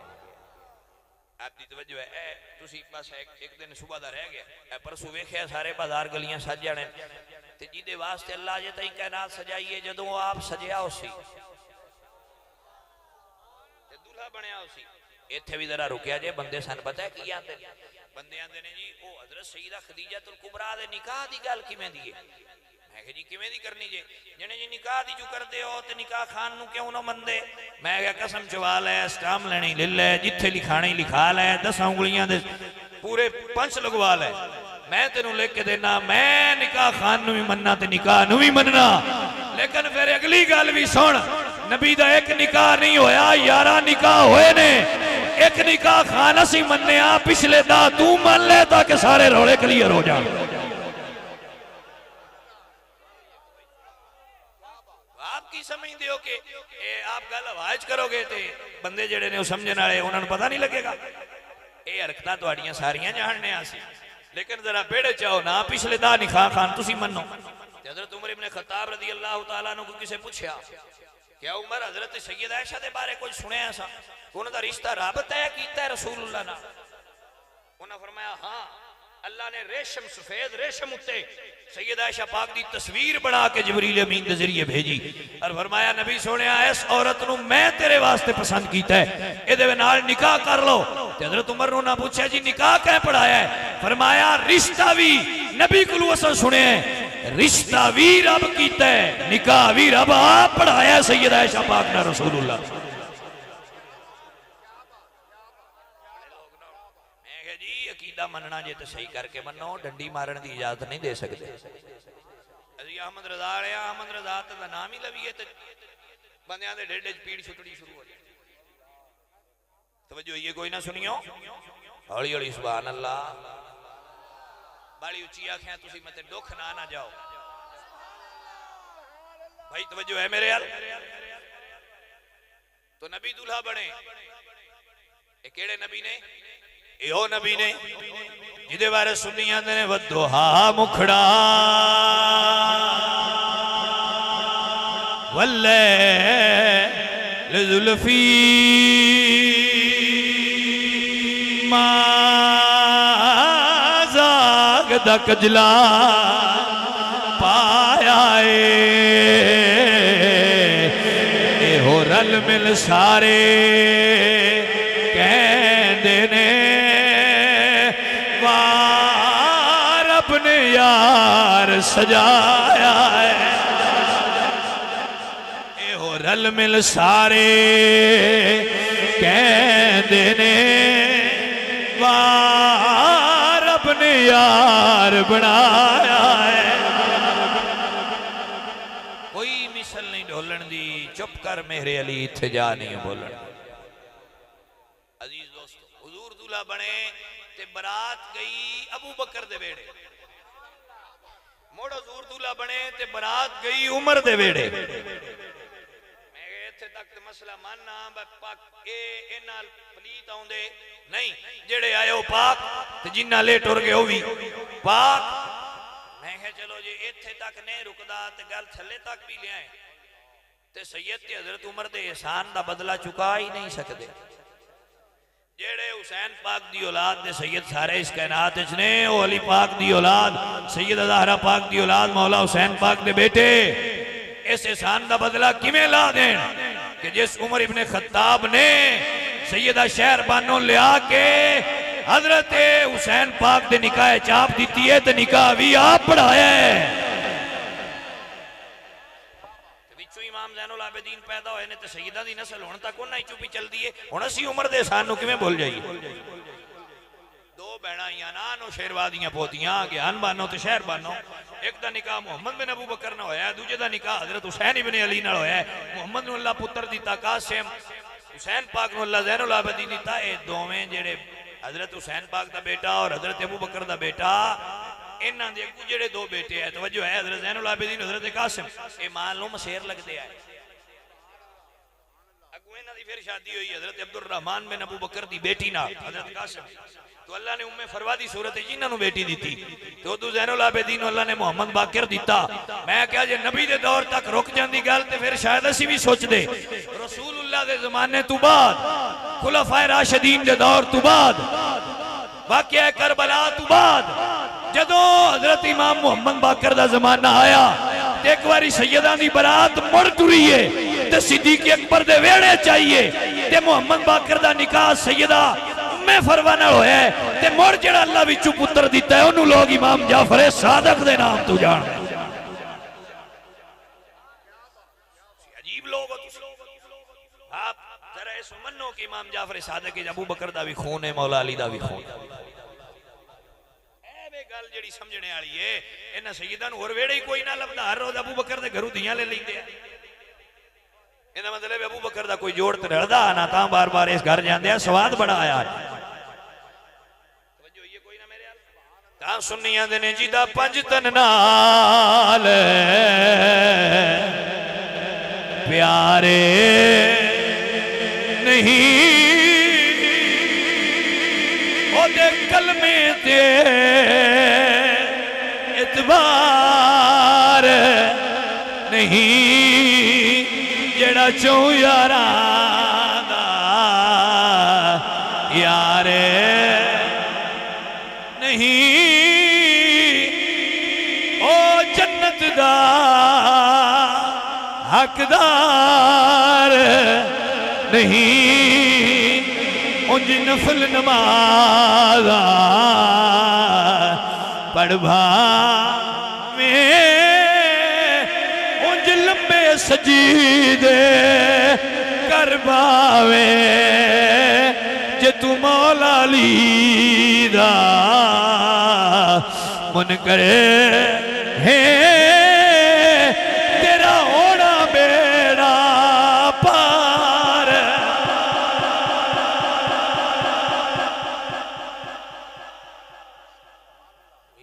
आपकी तवज्जो है, तुसी बस एक दिन सुबह दा रह गया। परसों वेख्या सारे बाजार गलियां सज जाने, ते जिहदे वास्ते अल्लाह जे तई कायनात सजाई है, जदों आप सजिया उसी ते दूल्हा बनया उसी। इत्थे भी जरा रुकिया जे, बंदे सन पता है की आंदे? बंदे आंदे ने जी ओ हजरत सईदा खदीजतुल कुबरा दे निकाह दी गल किवें दी है? मैं कहा जी किवें दी करनी जे? जने जी निकाह दी जो करदे हो ते निकाह खान नु क्यों ना मनदे? मैं कहा कसम चवा लै, स्टाम लेनी ले लै, जिथे लिखानी लिखा लै, 10 उंगलियां दे पूरे 5 लगवा लै। मैं तेनू लिख के देना, मैं निकाह खान नु भी मनना ते निकाह नु भी मनना। लेकिन फिर अगली गल भी सुन, नबी दा एक निकाह नहीं होया, 11 निकाह होए ने। एक निकाह खान असी मन्निया, पिछले दा तू मन ले ताकि सारे रोले क्लियर हो जाए। समझते हो कि आप गल आवाज करोगे तो बंदे जेड़े ने समझने वाले उन्होंने पता नहीं लगेगा। ये हरकतां तुहाड़ियां सारियां जानने आसी, लेकिन जरा बेड़े चाहो ना पिछले दा निकाह खान तुसी मनो। हजरत उमर इब्ने खत्ताब रज़ी अल्लाह तआला अन्हु को किसे पूछया क्या उमर हजरत सैयद आयशा दे बारे कुछ सुनिया सा, उन्हां दा रिश्ता रब तय कीता है रसूलुल्लाह नाल? उन्हां फरमाया हां, अल्लाह ने रेशम सफेद रेशम उत्ते सैयद आयशा पाक दी तस्वीर बना के जिबरील अमीन के जरिए भेजी और फरमाया नबी सोनिया इस औरत नूं मैं तेरे वास्ते पसंद कीता है, इहदे नाल निकाह कर लो। ते हजरत उमर नूं ना पूछया जी निकाह कै पढ़ाया है? फरमाया रिश्ता भी नबी कोलों असां सुनिया है, रिश्ता भी रब कीता है, निकाह भी रब आप पढ़ाया सैयद आयशा पाक नाल रसूलुल्लाह। मनना जे तो सही करके मनो, डंडी मारन की इजाजत नहीं दे सकते। अहमद रजा अहमद रजा का नाम ही लवीए तो बंदियां दे ढिड च पीड़ छुटनी शुरू हो जाए। तवज्जो ये कोई ना सुनियो, हौली हौली सुभान अल्लाह। बड़ी उच्ची आखियां तुसी मते दुख ना ना जाओ भाई। तवज्जो है मेरे यार। तो नबी दूल्हा बने, ये केड़े नबी ने? यो नबी ने जिदे बारे सुनी आंदे ने वद्दुहा मुखड़ा वल्लैल ज़ुल्फ़ी मा ज़ाग़दा कजला पाया ए हो रल मिल सारे कहंदे ने अपने यार सजाया है। ए हो रल मिल सारे कहंदे ने वार अपने यार बनाया है। कोई मिसल नहीं ढोलन दी, चुप कर मेरे अली इत्थे जा नहीं बोलन। अजीज दोस्तों, हुजूर दूल्हा बने ते बरात गई अबू बकर दे वेड़े, मोड़ हजूर दूल्हा बने ते बरात गई उमर दे वेड़े। मैं इत्थे तक मसला मानना ए इन्हां पलीत आउंदे नहीं जेड़े आए हो पाक ते जिन्ना ले टुर गए वो भी पाक। मैं कहा चलो जी इत्थे तक नहीं रुकदा ते गल थल्ले तक भी ले आए ते सैयद ते हजरत उमर दे एहसान दा बदला चुका ही नहीं सकते। जेड़े हुसैन पाक दी औलाद दे सैयद सारे इस कायनात विच ने, ओ अली पाक दी औलाद सैयद ज़हरा पाक दी औलाद मौला हुसैन पाक दे बेटे इस एहसान दा बदला किवें ला देन कि जिस उमर इब्ने खत्ताब ने सैयदा शहर बानो लिया के हजरत हुसैन पाक दे निकाह चाप दी है तो निकाह भी आप पढ़ाया है। इमाम ज़ैनुल आबिदीन पैदा होए ने ते सैयदा दी नस्ल हुण तक उन्हां ही चुपी चलदी है। हुण असीं उमर दे एहसान नूं किवें भुल जाईए। दो भैणां आईयां ना नो शेरवा दियां पोतियां ज्ञान बानो ते शहर बानो। एक दा निकाह मोहम्मद बिन अबू बकर नाल होया, दूजे दा निकाह हजरत हुसैन इब्ने अली नाल होया। मोहम्मद नूं अल्लाह पुत्र दिता कासिम, हुसैन पाक नूं अल्लाह ज़ैनुल आबिदीन दिता। ये दोवें जेड़े हजरत हुसैन पाक दा बेटा और हजरत अबू बकर दा बेटा इन्हां दे अगू जेड़े दो बेटे है तवज्जो है हजरत ज़ैनुल आबिदीन हजरत कासिम ये माल नूं मसेर लगदे है। अगू इन्हां दी फिर शादी हुई हजरत अब्दुल रहमान बिन अबू बकर दी बेटी नाल हजरत कासिम तो अल्लाह ने उम्मे फरवा दी सूरत जिन्हां नूं बेटी दी तो उदू ज़ैनुल आबिदीन अल्लाह ने मोहम्मद बाकिर दिता। मैं क्या जे नबी दे दौर तक रुक जांदी गल ते फिर शायद असीं भी सोचदे रसूलुल्लाह दे ज़माने तो बाद खुलाफाए राशिदीन दे दौर तो बाद वाक़या करबला तो बाद जदों हजरत इमाम मोहम्मद बाकर दा जमाना आया ते एक बारी सैयदां दी बरात मुड़ टुरी है ते सिद्दीक़ अकबर दे वेड़े चाहिए ते मोहम्मद बाकर दा निकाह सैयदा उम्मे फरवा नाल होया है ते मुड़ जेड़ा अल्लाह विचों पुत्र दिता है ओनू लोग इमाम जाफर सादक दे नाम तो जान। अजीब लोग हो तुसीं। आप जरा इस मन्नो कि इमाम जाफर सादक अबू बकर दा भी खून है मौला अली दा भी खून है। गल जेड़ी समझने वाली है इन्हां सैयदां नूं होर वेड़े ही कोई ना लभदा हर रोज अबू बकर दे घरों दियां ले लैंदे आ। इहदा मतलब अबू बकर दा कोई जोड़ ते रलदा ना तां बार बार इस घर जांदे आ स्वाद बड़ा आया तवज्जो होई कोई ना मेरे हाल तां सुन्नी आंदे ने जिदा पंज तन नाल प्यारे नहीं ओदे कलमे ते इतबार नहीं जेड़ा चौ यारां दा यार नहीं ओ जन्नत दा हकदार नहीं उंज नफल नमाज़ा पढ़वा में उंज लंबे सजीदे करवावे जे तू मौला अली दा मन करे है तेरा होना बेड़ा पार।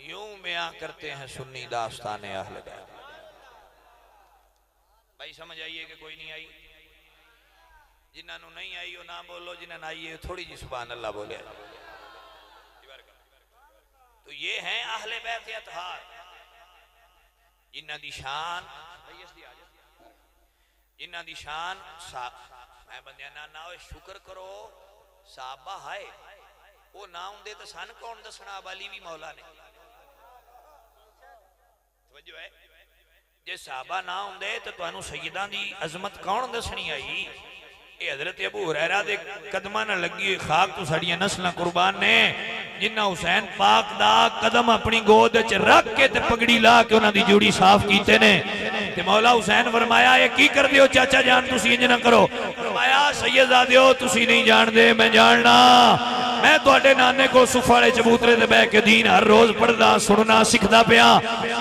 यूं बयां करते हैं सुन्नी दास्तान अहले बैत। भाई समझ आइए कि कोई नहीं आई? जिन्होंने नहीं आई वो ना बोलो, जिन्होंने आई है थोड़ी जी सुभान अल्लाह बोले। तो ये हैं अहले बैत अतहार जिन्हां दी शान मैं बंदियां ना होए शुक्र करो साहबा हाय वो ना होंदे तो सन कौन दसना वाली भी मौला ने तवज्जो है जे साहबा ना होंदे तो तुहानू सैयदां दी अजमत कौन दसनी आई। ये हजरत अबू हुरैरा दे कदमां नाल लगी हुई खाक तो साडियां नस्लां कुर्बान ने जिन्ना हुसैन पाक दा कदम अपनी गोद च रख के ते पगड़ी ला के उन्हां दी जूड़ी साफ कीते ने ते मौला हुसैन फरमाया ये की कर दियो चाचा जान तुसी इंज ना करो। फरमाया सैयदजादियो तुसी नहीं जानदे मैं जानना मैं तुहाडे नाने को सुफ वाले चबूतरे ते बैठ के दीन हर रोज पढ़दा सुनना सिखदा पिया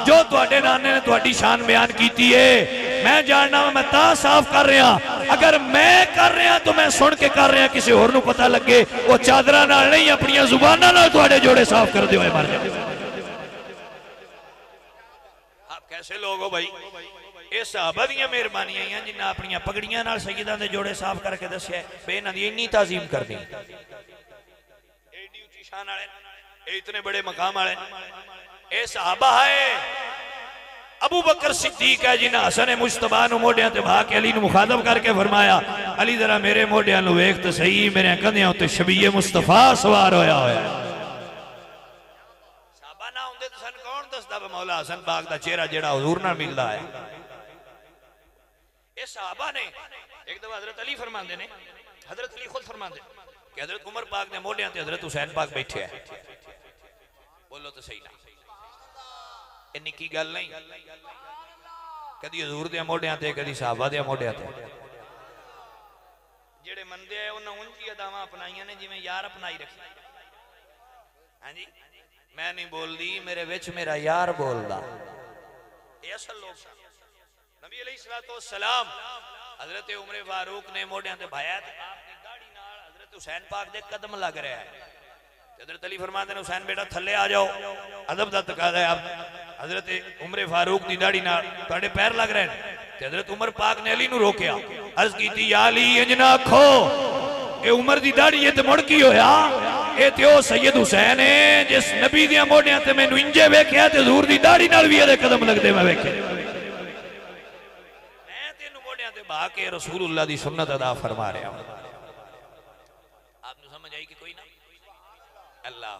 जो तुहाडे नाने ने तुहाडी शान बयान कीती है मैं जानना मैं तां साफ कर रहा अगर मैं कर रहा तो मैं सुन के कर रहा किसी होर नूं पता लगे वो चादरा नाल नहीं अपनी जुबाना नाल तुहाडे जोड़े साफ कर दिओ मर जाए। आप कैसे लोग हो भाई? ये सहाबा दी मेहरबानियां हैं जिन्हां अपनी पगड़ियां नाल सैयदां दे जोड़े साफ करके दस्सिया बे इन्हां दी इन्नी ताजीम कर दी। शान वाले, ये इतने बड़े मकाम वाले, ये सहाबा है। अबू बकर सिद्दीक है जिन्हें हसन मुश्तबा नु मोढियां ते भा के अली नु मुखातब करके फरमाया, अली जरा मेरे मोढियां नु वेख ते सही, मेरे कंधियां उत्ते शबीए मुस्तफा सवार होया होया। सहाबा ना होंदे तो सन कौन दसदा वे मौला हसन पाक दा चेहरा जेड़ा हुजूर नाल मिलदा है। ये सहाबा ने एक दफा हजरत अली फरमांदे ने, हजरत अली खुद फरमांदे कि हजरत उमर पाक ने मोढियां ते हजरत हुसैन पाक बैठे है। बोलो तो सही ना, ये निक्की गल नहीं। कदी हजूर दे मोढियां ते कदी सहाबा दे मोढियां ते। जेड़े मंदे है उन्हां उंजी अदावां अपनाईयां ने जिवें यार अपनाई रखी। हां जी, मैं नहीं बोलदी, मेरे विच मेरा यार बोलदा। ये असल लोग सन। नबी अलैहिस्सलातु वस्सलाम हजरत उमर फारूक ने मोढियां ते भाया ते आपकी दाढ़ी नाल हजरत हुसैन पाक दे कदम लग रहा है। हजरत अली फरमाते हैं हुसैन बेटा थल्ले आ जाओ, अदब दा तकाजा है। हजरत उमर फारूक दी दाढ़ी नाल तुहाडे पैर लग रहे हैं। ते हजरत उमर पाक ने अली नू रोकिया, अर्ज कीती या अली इंज ना आखो, ए उमर दी दाढ़ी ये ते मुड़ की होया, ए ते ओ सैयद हुसैन है जिस नबी दियां मोढियां ते मैनू इंजे वेख्या ते हुजूर दी दाढ़ी नाल भी इहदे कदम लगदे मैं वेखे। मैं तेनू मोढियां ते बहा के रसूलुल्लाह दी सुन्नत अदा फरमा रहा हूं। आपनू समझ आई कि कोई ना? अल्लाह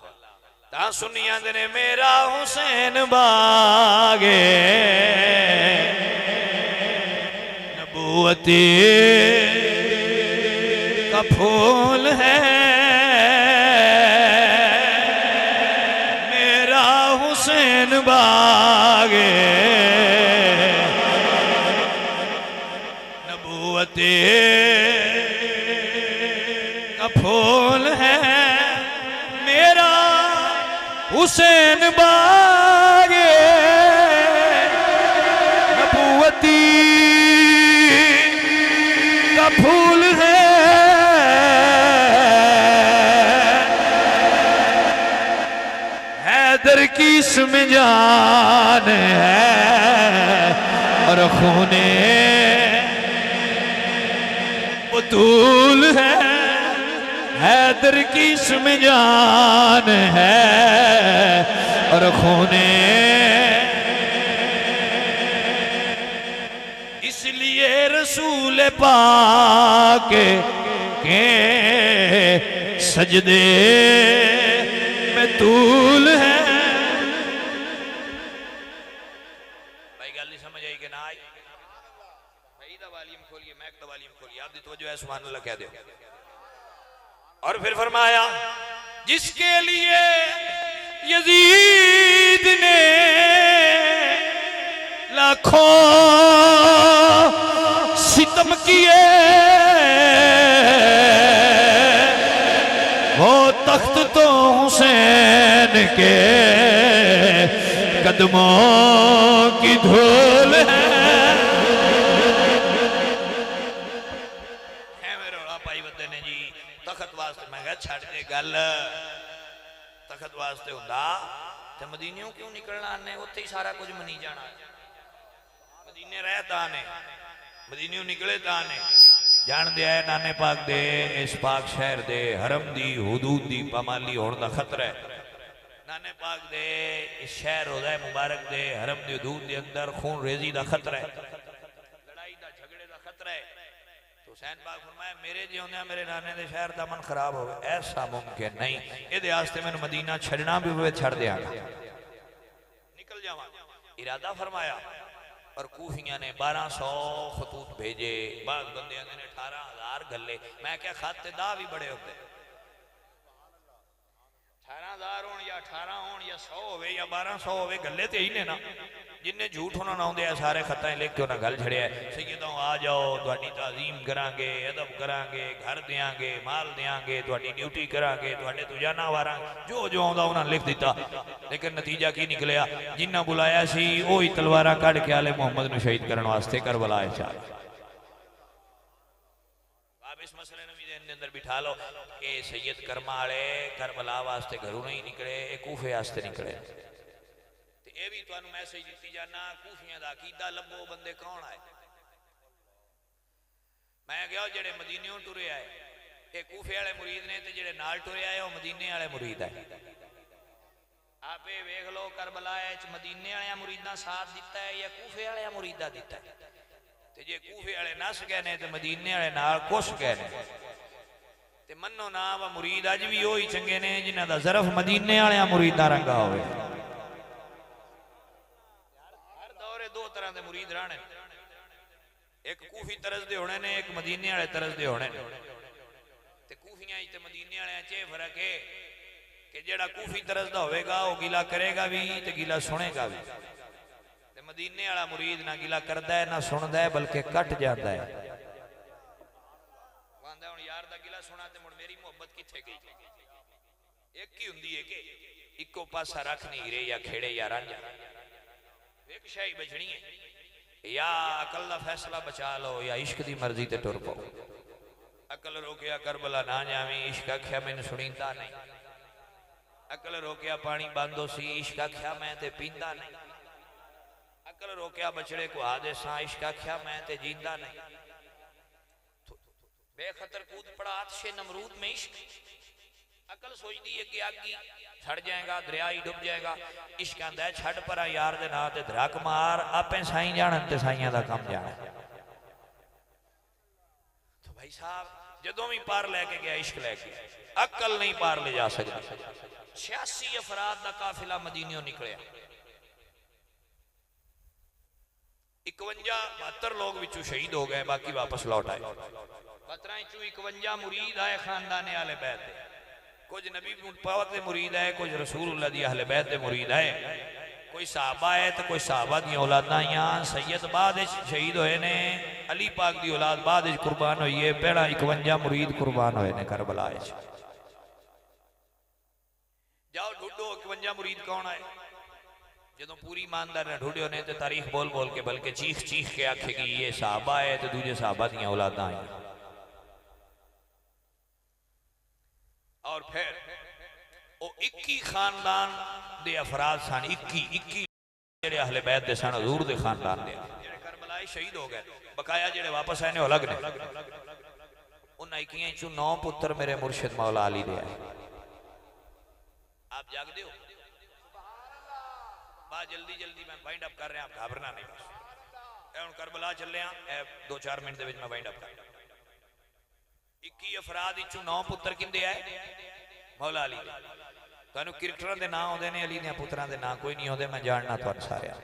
ता सुनिया ने मेरा हुसैन बागे नबूवती का फूल है, मेरा हुसैन बागे नबूवती का फूल है, मेरा हुसैन बागे नबूवती का फूल है, हैदर की इसमें जान है और खूने बतूल है, हैदर की इसमें जान है और खूने, इसलिए रसूल पाक के सजदे में तूल है। भाई गल नहीं समझ आई कि ना आई? भाई दा वॉल्यूम खोलिए, मैक दा वॉल्यूम खोलिए, आप दी तवज्जो है सुभान अल्लाह कह दो। और फिर फरमाया जिसके लिए यजीद ने लाखों सितम किए, वो तख्त तो हुसैन के कदमों की धूल है। तखत वास्ते मैं कहा छड़ दे गल, तखत वास्ते हुंदा ते मदीनियों क्यों निकलना ने, उत्थे ही सारा कुछ मनी जाना। मदीने रह ताने, मदीनियों निकले ताने, जान दे आए नाने पाक दे इस पाक शहर दे हरम दी हुदूद दी पामाली होने दा खतरा है। नाने पाक दे इस शहर रोज़ा मुबारक दे हरम दी हुदूद दे अंदर खून रेजी दा खतरा है, लड़ाई दा झगड़े दा खतरा है। हुसैन पाक फरमाया मेरे जिउंदे मेरे नाने दे शहर दा मन खराब हो गया, ऐसा मुमकिन नहीं, इहदे वास्ते मैनूं मदीना छड़ना भी होवे छड़ दियां, निकल जावां। इरादा फरमाया और कूफियां ने 1200 खतूत भेजे, बाद बंदियां ने 18,000 गले। मैं क्या खाते दा भी बड़े होते, 18,000 होण या 18 होण या 100 होवे या 1200 होवे, गले ते ही ने ना। जिन्हें झूठ उन्होंने आउंदे आ सारे खत्तां लिख के उन्हें गल छड़िया, सैयदों आ जाओ तुहाडी ताज़ीम करांगे, अदब करांगे, घर देंगे, माल देंगे, तुहाडी ड्यूटी करांगे, तुहाडे तो जाना वारांगे, जो जो आउंदा उन्होंने लिख दिता। लेकिन नतीजा की निकलिया, जिन्ना बुलाया सी वही तलवारां कढ़ के आले मुहम्मद नूं शहीद करने वास्ते करबला चाल। आप इस मसले नूं भी ज़हन दे अंदर बिठा लो कि सैयद कर्मा वाले करबला वास्ते घरों नहीं निकले, कूफे वास्ते निकले। ये भी तुहानू मैसेज दिती जाना, कूफियां दा अकीदा लभो, बंदे कौन आए। मैं गया जेड़े मदीनियों टुरे आए, ये कूफे वाले मुरीद ने ते जेड़े नाल टुरे आए वो मदीने वाले मुरीद है। आपे वेख लो करबला मदीने वाले मुरीदा साथ दिता है या कूफे वाले मुरीदा दिता है। ते जे कूफे वाले नस गए ने ते मदीने वाले नाल कुछ गए ने। ते मनो ना वा मुरीद अज भी वही चंगे ने जिन्हां दा ज़रफ मदीने वाले मुरीदा रंगा होवे। हर दौरे दो तरह के मुरीद रहने, एक कूफी तरज दे होने ने, एक मदीने वाले तरज दे होने ने। ते कूफियां ते मदीने वाले च फर्क है कि जेड़ा कूफी तरज दा होवेगा वो गिला करेगा भी ते गिला सुनेगा भी। ते मदीने वाला मुरीद ना गिला करदा है ना सुनदा है बल्कि कट जाता है। कहंदा हुण यार दा गिला सुना ते मुड़ मेरी मोहब्बत किथे गई। एक ही हुंदी है कि इको पासा रख नहीं रे या खेड़े या रांझा, एक शाही बचनी है। या अकल दा फैसला बचा लो या इश्क दी मर्जी ते टुर पो। अकल रोकिया करबला ना जावी, इश्क आख्या मैनू सुनींदा नहीं। अकल रोकिया पानी बांधो सी, इश्क आख्या मैं ते पींदा नहीं। अकल रोकिया बछड़े को आदे सा, इश्क आख्या मैं ते जींदा नहीं। बेखतर कूद पड़ा आतिशे नमरूद में इश्क। अकल सोचती है कि आगी सड़ जाएगा, दरिया ही डूब जाएगा। इश्क आंदा है छड़ परा यार दे नां ते धड़क मार, आपे साईं जानन ते साईयां दा काम जाने। तो भाई साहब जदों भी पार लेके गया इश्क लेके, अकल नहीं पार ले जा सकती। 86 अफराद का काफिला मदीनियों निकलिया। 51-72 लोग विचों शहीद हो गए, बाकी वापस लौट आए। 51 मुरीद आए खानदाने आले बैत दे। कुछ नबी पाक दे मुरीद है, कुछ रसूलुल्लाह दी अहले बैत दे मुरीद है। कोई सहाबा है तो कोई सहाबा दी औलादां आईयां। सैयद बाद शहीद होए ने, अली पाक दी औलाद बाद कुर्बान हुई है। पहला 51 मुरीद कुर्बान होए ने करबला। जाओ ढूंढो 51 मुरीद कौन आए। जदों पूरी ईमानदार ने ढूंढियो ने तो तारीख बोल बोल के बल्कि चीख चीख के आखेगी ये सहाबा है तो दूजे सहाबा दी औलादां आई। और फिर वो 21 खानदान दे अफराद सन। 21 जेड़े अहले बैत दे सन, हुजूर दे खानदान दे जेड़े करबला शहीद हो गए। बकाया जेड़े वापस आए ने अलग ने। उन्हां 21 चों 9 पुत्र मेरे मुर्शिद मौला अली दे आए। आप जागदे हो? बात जल्दी जल्दी मैं वाइंड अप कर रहा, आप घबरना नहीं। बस हुण करबला चले हैं, 2-4 मिनट दे विच मैं वाइंड अप कर। 21 अफराद विचों 9 पुत्र किंदे आए? मौला अली। तुहानू क्रिकेटरां दे नाम आउंदे ने, अली दे पुत्रां दे नाम कोई नहीं आउंदे। मैं जानना तुहानू सारिआं,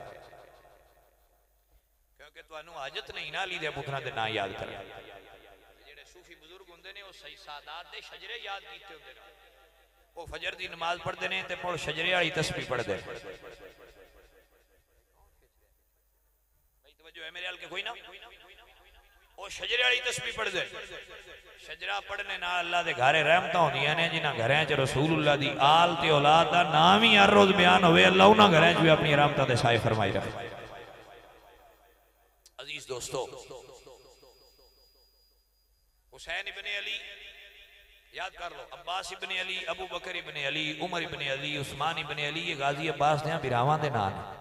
क्योंकि तुहानू आदत नहीं ना अली दे पुत्रां दे नाम याद करन। जेड़े सूफी बुजुर्ग हुंदे ने वो सही सादात दे शजरे याद कीते हुंदे ने। वो फजर दी नमाज पढ़ते हैं तो मुड़ शजरे वाली तस्बीह पढ़ते हैं। जो है मेरे हाल के कोई ना, वो शजरे वाली तस्बीह पढ़ते। शजरा पढ़ने नाल अल्लाह दे घरे रहमतां होंदियां ने। जिन्हां घरां च रसूलुल्लाह दी आल ते औलाद दा नाम ही हर रोज बयान होवे, अल्लाह उन्हां घरां च भी अपनी रहमतां दे साए फरमाई रखे। अजीज दोस्तों, हुसैन इब्ने अली याद कर लो। अब्बास इब्ने अली, अबू बकर इब्ने अली, उमर इब्ने अली, उस्मान इब्ने अली, ये गाजी अब्बास दे बिरावां दे नाम है।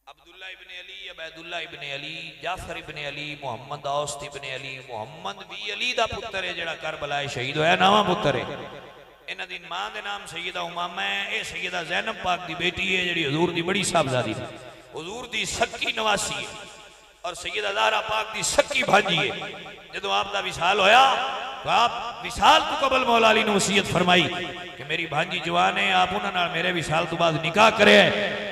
अब्दुल्ला इब्ने अली, अबैदुल्ला इब्ने अली, जाफर इब्ने अली, मोहम्मद औस्त इब्ने अली। मोहम्मद भी अली दा पुत्र है जेड़ा करबला शहीद होया, नवां पुत्र है। इन्हां दी मां दे नाम सैयदा उमामा है। ये सैयदा ज़ैनब पाक दी बेटी है जेड़ी हुजूर दी बड़ी साहबजादी है, हुजूर दी सक्की नवासी है और सैयदा ज़हरा पाक दी सक्की भांजी है। जदों आप दा विसाल होया तो आप विसाल तो कबल मौला अली ने वसीयत फरमाई कि मेरी भांजी जवान है, आप उन्हां नाल मेरे विसाल तो बाद निकाह करे।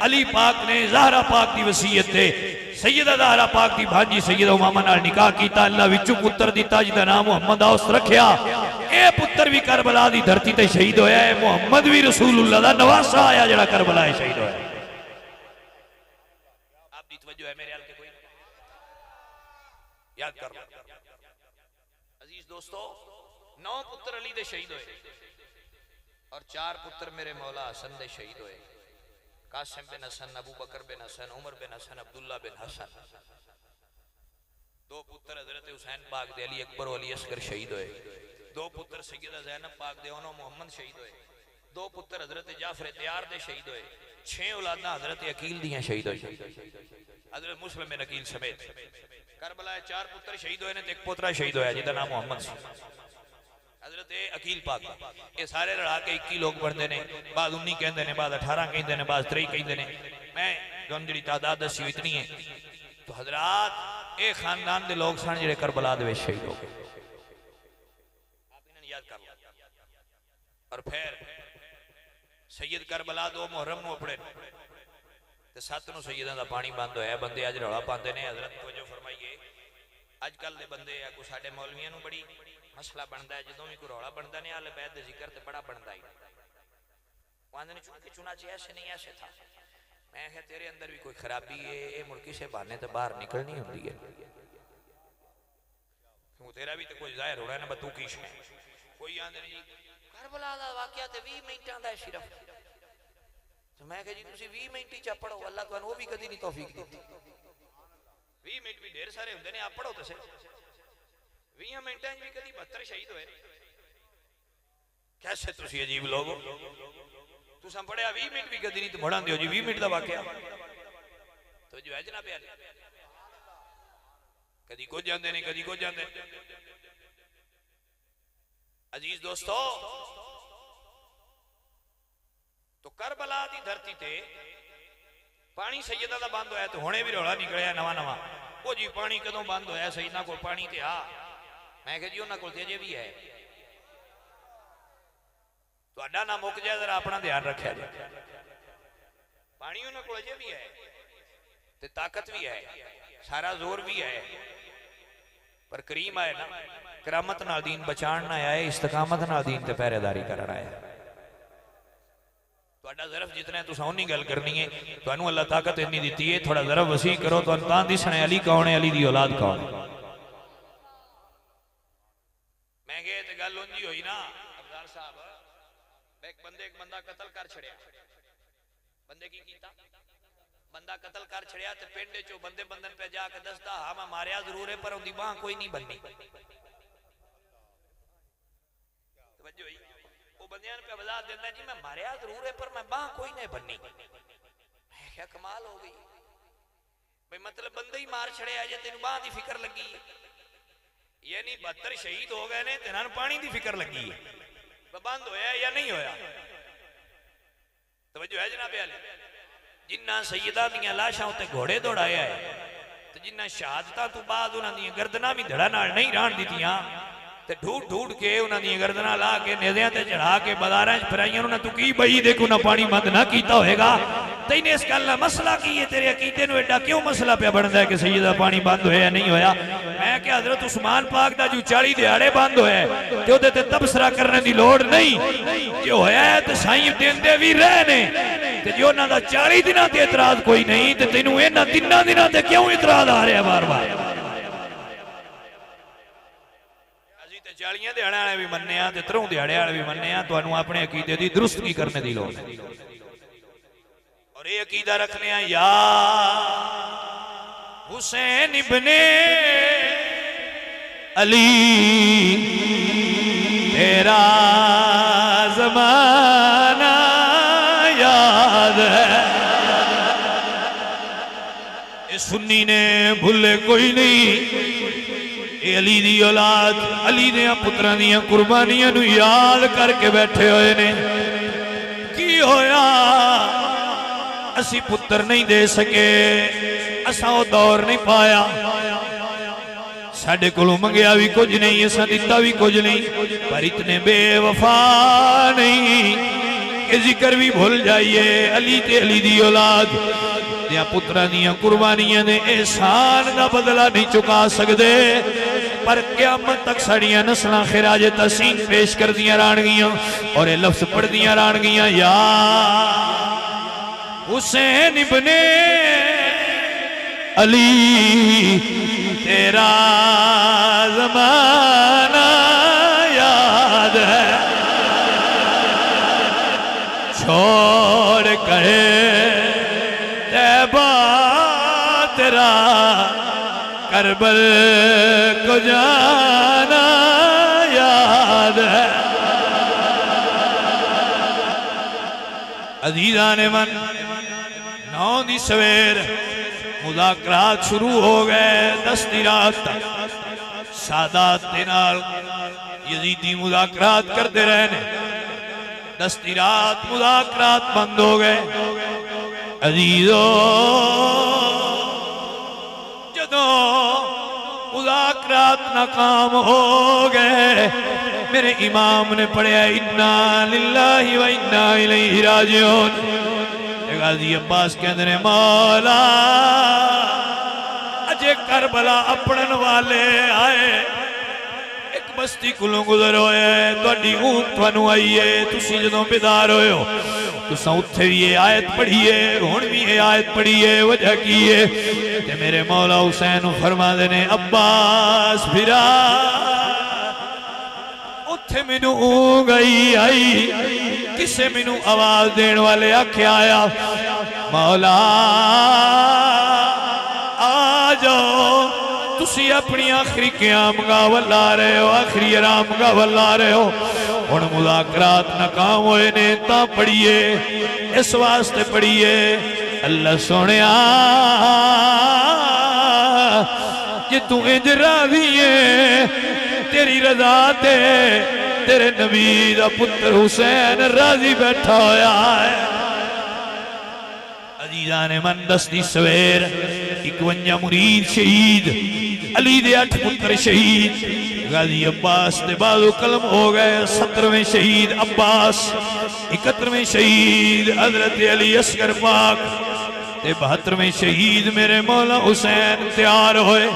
अली पाक ने ज़हरा पाक दी वसीयत ते सैयदा ज़हरा पाक दी भांजी सैयदा उमामा नाल निकाह कीता। अल्लाह विचों पुत्र दिता जिहदा नाम मोहम्मद औस्त रखिया। ए पुत्र भी करबला दी धरती ते शहीद होया है। मोहम्मद भी रसूलुल्लाह दा नवासा आया जेड़ा करबला शहीद होया। आप दी तवज्जो है मेरे हाल के कोई? याद कर लो अजीज दोस्तों, 9 पुत्र अली दे शहीद होए और 4 पुत्र मेरे मौला हसन दे शहीद होए। कासिम बिन हसन, अबू बकर बिन हसन, उमर बिन हसन, अब्दुल्ला बिन हसन। 2 पुत्र हजरत हुसैन पाक दे अली अकबर अली असगर शहीद होए। 2 पुत्र सैयदा ज़ैनब पाक दे ओनो मोहम्मद शहीद होए। 2 पुत्र हजरत जाफर तैयार दे शहीद होए। 6 औलादां हजरत अकील दियां शहीद होई, हजरत मुस्लिम बिन अकील समेत। करबला 4 पुत्र शहीद हुए ने ते एक पोतरा शहीद होया जिहदा नाम मोहम्मद सी हजरत अकील पाक ये सारे रला के 21 लोग बनते ने बाद 19 कहते हैं बाद 18 कहते हैं बाद 23 कहते हैं मैं तुहानू जिहड़ी तादाद दसी इतनी है तो हजरात ये खानदान के लोग सन जिहड़े करबला दे विच शहीद हो गए आप इन्हां याद कर लो और फिर सैयद करबला 2 मुहर्रम नूं अपने ते 7 नूं सैयदां दा पानी बंद होया बंदे अज रौला पाते ने हजरत तवज्जो फरमाइए अजकल दे बंदे आ कोई साडे मौलवियां नूं बड़ी मसला बनता है जो भी कोई रौला बनता नहीं आले बैद जिक्र तो बड़ा बनता ही आंदे चूंकि चुना च ऐसे नहीं ऐसे था मैं क्या तेरे अंदर भी कोई खराबी है ये मुड़की से बहाने तो बाहर निकलनी होती है क्यों तेरा भी तो कोई जाहिर हो रहा है ना बतू की है कोई आंदे नहीं करबला दा वाकया ते 20 मिनटां दा सिर्फ तो मैं कह जी तुसी 20 मिनट ही चा पढ़ो अल्लाह तुहानू वो भी कदी नहीं तौफीक दी 20 मिनट भी ढेर सारे होंदे ने आप पढ़ो तो सही 20 मिनटां भी कदी 72 शहीद हुए कैसे तुसी अजीब लोग तुसां पढ़िया 20 मिनट भी कदी नहीं तो मुड़ां दियो जी 20 मिनट दा वाकया तो जो है जनाब यार कदी को जांदे ने कदी को जांदे अजीज दोस्तों तो करबला दी धरती ते पानी सैयदा दा बंद होया तो हुणे भी रौला निकलिया नवा नवा ओ जी पानी कदों बंद होया सैयदा कोल पानी ते आ मैं कह जी उन्हां कोल ते अजे भी है तुहाडा ना मुक जाए जरा अपना ध्यान रखिया जाए पानी उन्हां कोल अजे भी है ते ताकत भी है सारा जोर भी है पर करीम आए ना करामत नाल दीन बचाण ना आए इस्तकामत नाल दीन ते पहरेदारी करन आए तुहाडा ज़रफ जितना है तुसां उन्नी गल करनी है तुहानू अल्लाह ताकत इतनी दित्ती है थोड़ा ज़रफ वसी करो तुहानू तां दिसणे अली कौन है अली दी औलाद कौन है मैं कहे ते गल उंजी होई ना अफजाल साहब एक बंदा कत्ल कर छड़िया बंदे की कीता बंदा कत्ल कर छड़िया ते पिंड चो बंदे बंदन पे जाके दसदा हां मैं मारिया जरूर है पर उंदी बांह कोई नहीं बननी तवज्जो ही वो बंदियां पे वजाहत देंदा जी मैं मारिया जरूर है पर मैं बांह कोई नहीं बननी मैं क्या कमाल हो गई भाई मतलब बंदे ही मार छड़िया जे तेनू बांह दी फिक्र लगी यानी 72 शहीद हो गए ने तेनां पानी दी फिक्र लगी है बंद होया या नहीं होया तवज्जो है जनाब आले जिन्ना सैयदा दियां लाशां उत्ते घोड़े दौड़ाया है ते जिन्ना शहादतां तो बाद उन्हां दी गर्दनां भी धड़ा नाल नहीं रहण दित्तियां ते ढूंढ ढूंढ के उन्हां दी गर्दनां ला के नेज़ियां ते चढ़ा के बाजारां च फिराइयां उन्हां तू की बई देखो ना पानी बंद ना कीता होएगा तैने इस गल दा मसला की है तेरे अकीदे नूं एडा क्यों मसला पिया बनदा है कि सैयदा पानी बंद होया नहीं होया मैं कि हजरत उस्मान पाक दा जो 40 दिहाड़े बंद होया ते ओदे ते तबसरा करने दी लोड़ नहीं जे होया ते साईं देंदे भी रहे ने ते जो उन्हां दा 40 दिनां ते इतराज कोई नहीं ते तैनू इन्हां 3 दिनां ते क्यों इतराज आ रहा बार-बार असीं ते 40 दिहाड़े वाले भी मन्ने आ ते 3 दिहाड़े वाले भी मन्ने आ तुहानू अपने अकीदे दी दुरुस्तगी करने दी लोड़ है और ये अकीदा रखने आ या हुसैन इब्ने अली तेरा ज़माना याद है ये सुन्नी ने भूले कोई नहीं ये अली दी औलाद अली दे पुत्रां दी कुर्बानियां नूं याद करके बैठे हुए ने की होया असी पुत्र नहीं दे सके असा वो दौर नहीं पाया साडे कोलों मंगया भी कुछ नहीं असा दिता भी कुछ नहीं पर इतने बेवफा नहीं कि जिक्र भी भूल जाइए अली ते अली दी औलाद दिया पुत्रां दियां कुर्बानियां ने एहसान दा बदला नहीं चुका सकदे पर क़यामत तक साड़ियां नस्लां खिराज तहसीन पेश कर दियां रहणगियां और ये लफ्ज़ पढ़ दियां रहणगियां या हुसैन इब्ने अली तेरा ज़माना याद है छोड़ कर तैबा तेरा करबल को जाना याद है अजीज़ान मन नौ दी सवेर मुज़ाकरात शुरू हो गए 10 दी रात तक सादात दे नाल यजीदी मुज़ाकरात करते रहे ने 10 दी रात मुज़ाकरात बंद हो गए अजीजो जदों मुज़ाकरात नाकाम हो गए मेरे इमाम ने पढ़िया इन्ना लिल्लाहि व इन्ना इलैहि राजिऊन गाजी अब्बास कहते ने मौला अजे करबला अपनन वाले आए एक बस्ती कुलों गुजर होए तुहाडी ऊँट तुहानू आई है तुसी जदों बेदार होए हो तुसां उत्थे भी ये आयत पढ़ी है हुण भी ये आयत पढ़ी है वजह की है ते मेरे मौला हुसैन फरमांदे ने अब्बास फिरा उत्थे मैनू ऊँघ आई किसे मैनू आवाज देने वाले आख्या आया मौला आ जाओ तुसी अपनी आखिरी क़याम गावल ला रहे हो आखिरी आराम गावल ला रहे हो हुण मुज़ाकरात नाकाम होए ने तां पढ़िए इस वास्ते पढ़िए अल्लाह सोहणिया जे तू इंज राज़ी है तेरी रज़ा ते तेरे नबी दा पुत्र हुसैन राज़ी बैठा होया है अजीज़ा ने मन 10 दी सवेर 51 मुरीद शहीद अली दे 8 पुत्र शहीद गाजी अब्बास दे बाजू कलम हो गए 17वें शहीद अब्बास 71वें शहीद हजरत अली असगर पाक ते 72वें शहीद मेरे मौला हुसैन तैयार होए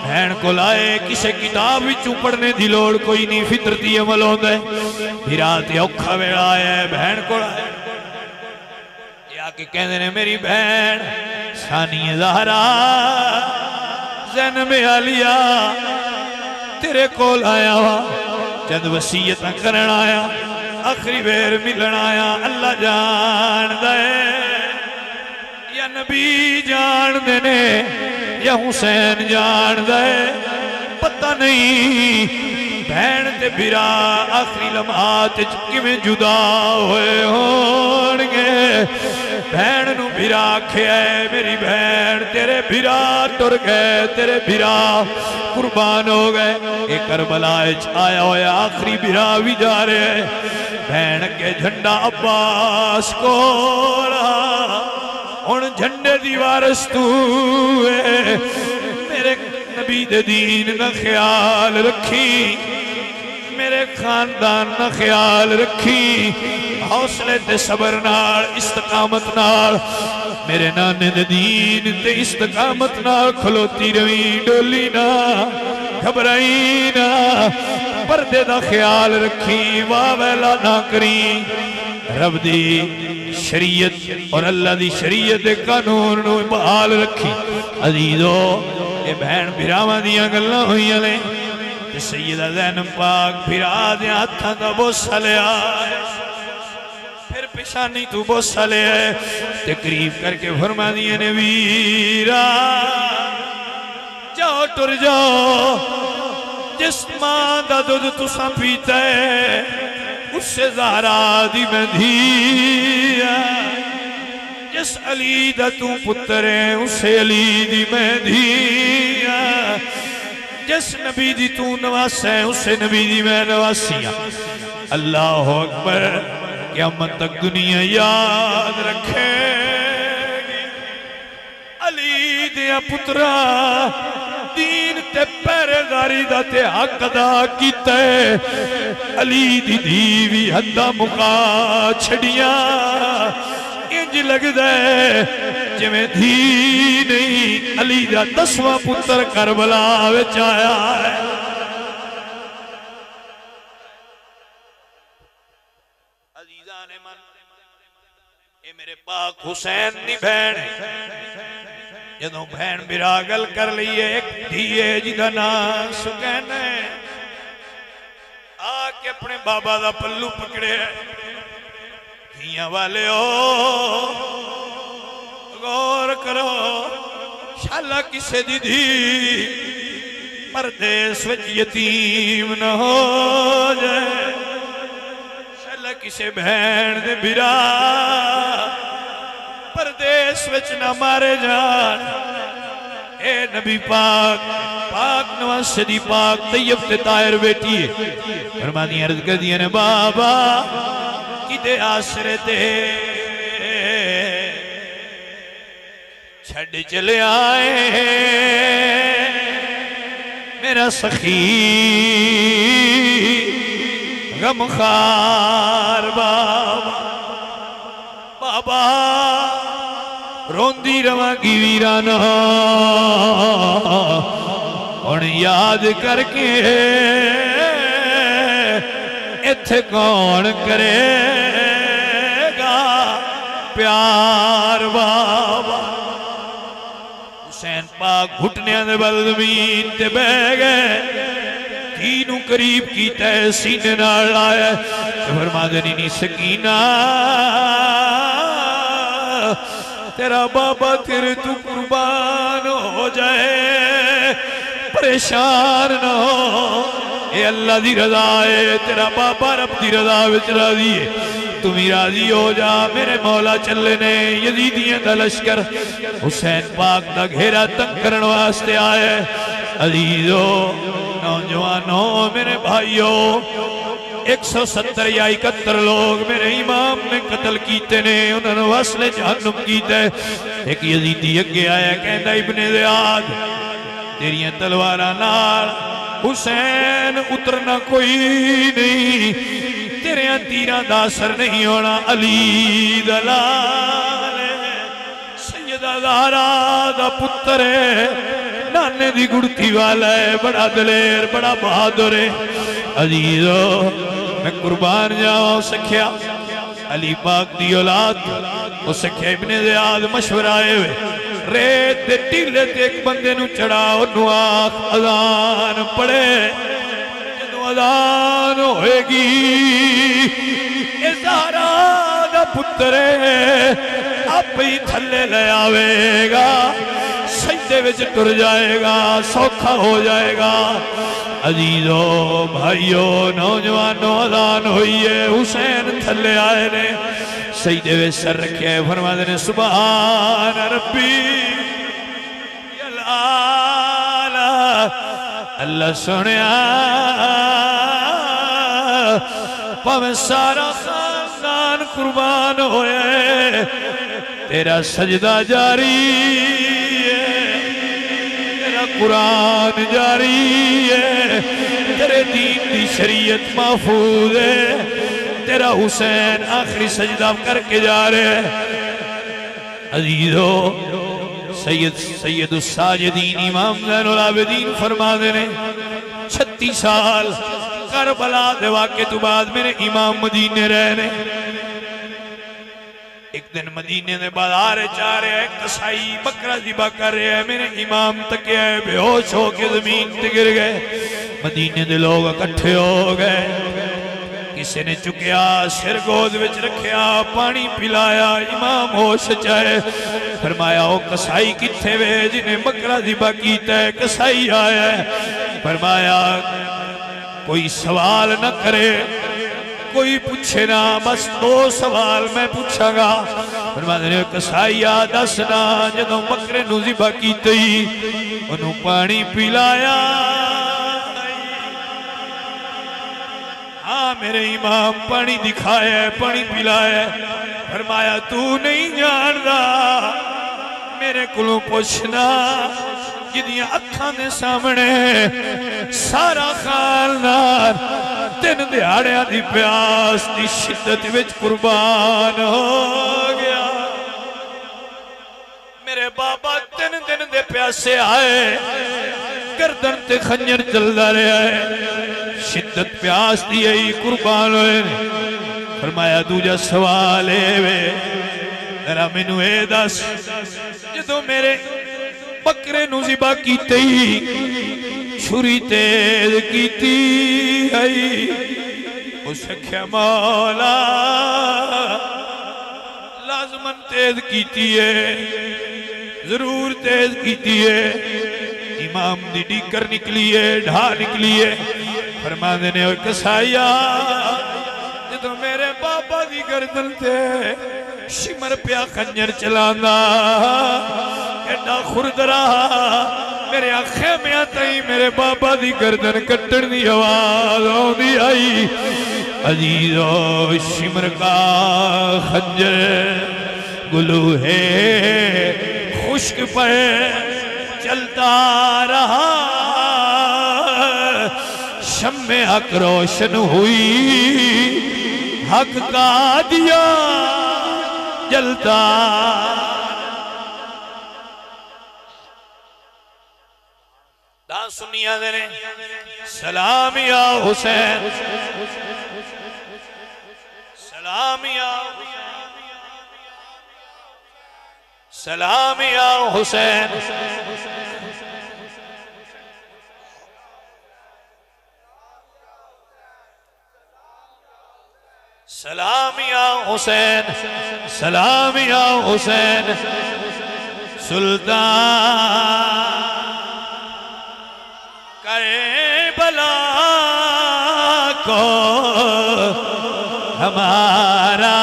भैन को लाए किसी किताब विचों पढ़ने की लोड़ कोई नहीं फितरती अमल होता है फिरा ते औखा वेला आया भैन को आके कहते ने मेरी बहन सानी ज़हरा ज़ैनब आलिया तेरे कोल आया वा चंद वसीयत करन आया आखिरी बेर मिलन आया अल्लाह जान दे या नबी जान देने या हुसैन जान दे पता नहीं भैन ते बिरा आखिरी लम्हात किवें जुदा होए होणगे भैन नू बिरा आख्या मेरी भैन तेरे बिरा टुर गए तेरे बिरा कुर्बान हो गए ये करबला आया होया आखिरी बिरा भी जा रहे भैन के झंडा अब्बास को हुण झंडे दी वारस तू मेरे नबी दे दीन का ख्याल रखी मेरे खानदान का ख्याल रखी हौसले ते सबर नाल इस्तकामत नाल मेरे नाने दे दीन ते इस्तकामत नाल खलोती रवी डोली ना घबराई ना पर्दे दा ख्याल रखी वाह वैला ना करी रब दी शरीयत और अल्लाह दी शरीयत दे कानून नू बहाल रखी अजीजो ये बहन बिरावां दियां गल्लां होईयां ने ते सैयदा ज़ैनब पाक बिरा दे हत्थां दा बोसा लिया फिर पेशानी तू बोसा लिया ते करीब करके फरमा दिए ने वीरा जाओ टुर जाओ जिस मां दा दूध तुसा पीता है उससे ज़हरा दी मैं धी जिस अली दा तू पुत्र है उससे अली दी मैं धी जिस नबी दी तू नवास है उससे नबी दी मैं नवासी अल्लाह अकबर क़यामत तक दुनिया याद रखेगी अली दिया पुत्रा दीन ते पहरेदारी दा ते हक अदा कीता अली दी धी भी हद्दा मुका छड़िया इंज लगदा जिवें धी नहीं अली दा 10वां पुत्र करबला विच आया है अजीज़ा ने मन ये मेरे पाक हुसैन दी भैन जदों भैन बिरा गल कर लीए एक धीए जिदा नाम सुकैन है आके अपने बाबा दा पल्लू पकड़े धियां वाले ओ गौर करो शाला किसे दी धी परदेस विच यतीम न हो जाए शाला किसे भैन दे बिरा परदेस विच न मारे जान ए नबी पाक पाक नवासे दी पाक तैयब ते ताहिर बेटी फरमानी अर्ज कर दिया ने बाबा किदे आसरे ते छड़ चले आए मेरा सखी गमखार बाबा बाबा रोंदी रवांगी वीराना हुण याद करके इत्थे कौन करेगा प्यार बाबा हुसैन पाक घुटनियां दे बल ज़मीन ते बह गए धी नू करीब कीता सीने नाल लाया फरमांदे नी सकीना तेरा बाबा तेरे तू कुर्बान हो जाए परेशान ना हो ये अल्लाह दी रजा है तेरा बाबा रब दी रजा विच राजी है तुम ही राजी हो जा मेरे मौला चले ने यजीदियां दा लश्कर हुसैन पाक दा घेरा तंग करन वास्ते आए अजीजो नौजवानों मेरे भाइयों 170 या 71 लोग मेरे इमाम ने कत्ल कीते ने उन्होंने वसले जहन्नुम कीते एक यजीदी अगे आया कहंदा इब्ने ज़ियाद तेरियां तलवारां नाल हुसैन उतरना कोई नहीं तेरे तीरां दा असर नहीं होना अली दा लाल सैयदा ज़हरा दा पुत्र है नाने दी गुड़ती वाला है बड़ा दलेर बड़ा बहादुर है अजीजो मैं कुर्बान जाऊं सख्या अली पाक दी औलाद वो सख्या इब्ने ज़ियाद मशवरा आए हुए रेत दे टीले ते एक बंदे नू चढ़ा ओनू आख अज़ान पढ़े जदों अज़ान होएगी ए ज़हरा दा पुत्र आपे ही थल्ले ले आवेगा सजदे विच टुर जाएगा सौखा हो जाएगा अजीजो भाइयों नौजवानों अज़ान हुई है हुसैन थल्ले आए ने सजदे विच सर रखे फरमाते ने सुभान रब्बी अल्लाह सुनिया भावें सारा खानदान कुर्बान होए तेरा सजदा जारी कुरान जारी है तेरे दीन की शरीयत महफूज है तेरा हुसैन आखिरी सजदा करके जा रहे अजीजो सैयद साजिदीन इमाम ज़ैनुल आबिदीन फरमाते ने 36 साल करबला दे वाक़े तो बाद मेरे इमाम मदीने रहने एक दिन मदीने में बाजार जा रहे हैं कसाई बकरा ज़िबा कर रहे हैं मेरे इमाम तके है बेहोश होके जमीन ते गिर गए मदीने के लोग इकट्ठे हो गए किसी ने चुकया सिर गोद विच रखया पानी पिलाया इमाम होश चाहे फरमाया ओ कसाई किथे वे जिन्हें बकरा ज़िबा कीता है कसाई आया फरमाया कोई सवाल न करे कोई पूछे ना बस 2 सवाल मैं पूछागा फरमाते कसाईया दसना जदों बकरे नूं ज़िबा कीते ओनू पानी पिलाया हाँ मेरे इमाम पानी दिखाया पानी पिलाया फरमाया तू नहीं जानदा मेरे कोलों पुछना जिदियां अखां दे सामने सारा खानदान 3 दिहाड़ियां दी प्यास दी शिद्दत विच कुर्बान हो गया मेरे बाबा 3 दिन दे प्यासे आए गर्दन ते खंजर चलदा रहा है शिद्दत प्यास दी आई कुर्बान होए फरमाया दूजा सवाल है जरा मैनू ए दस जदों मेरे बकरे नूं ज़िबा कीते छुरी तेज कीती आई उस आख्या मौला लाजमन तेज कीती है जरूर तेज कीती है इमाम दी डीकर निकली है ढा निकली है फरमांदे ने कसाईया जदों मेरे बाबा दी गर्दन ते शिमर पिया खंजर चलांदा एडा खुरदरा मेरे आखे में तई मेरे बाबा दी गर्दन कट्टन दी आवाज आउंदी आई। अजीजो शिमर का खंजर गुलू है खुश्क पर चलता रहा, शम्मे हक रोशन हुई, हक का दिया जलता। दान सुनिया दे ने सलाम या हुसैन, सलाम या सलाम या हुसैन, सलाम या हुसैन, सलाम या हुसैन। सुल्तान करबला को हमारा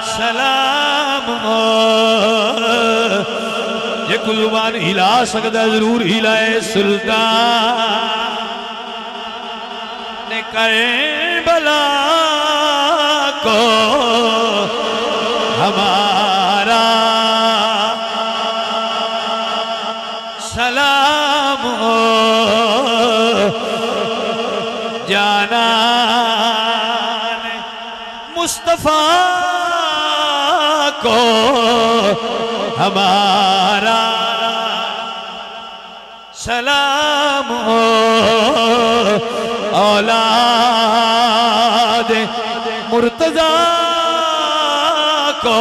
सलाम हो। ये कुलबान हिला सकता जरूर हिलाए। सुल्तान ने करबला को हमारा सलाम हो। जाना मुस्तफा को हमारा सलाम हो। औलाद मुर्तजा को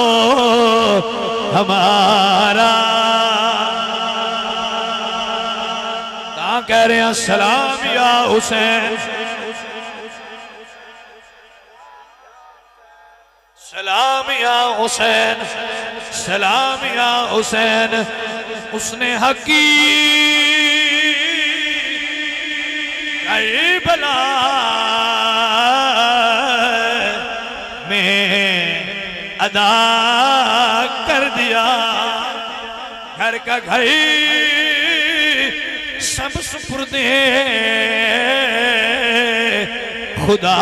हमारा कहाँ कह रहे हैं सलाम या हुसैन, सलाम या हुसैन, सलाम या हुसैन। उसने हकी करबला में अदा कर दिया। घर का घर सब सुपुर्दे खुदा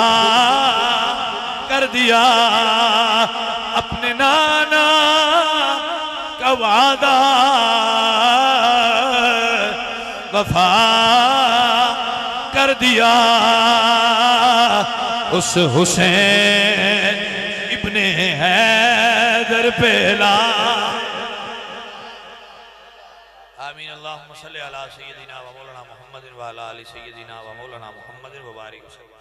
कर दिया। अपने नाना का वादा वफा कर दिया। उस हुसैन इब्ने हैदर पे ला। आमीन। अल्लाहुम्मा सल्ली अला सय्यदिना व मौलाना मुहम्मदिन व अला आलि सय्यदिना व मौलाना मुहम्मदिन व बारिक वसल्लम।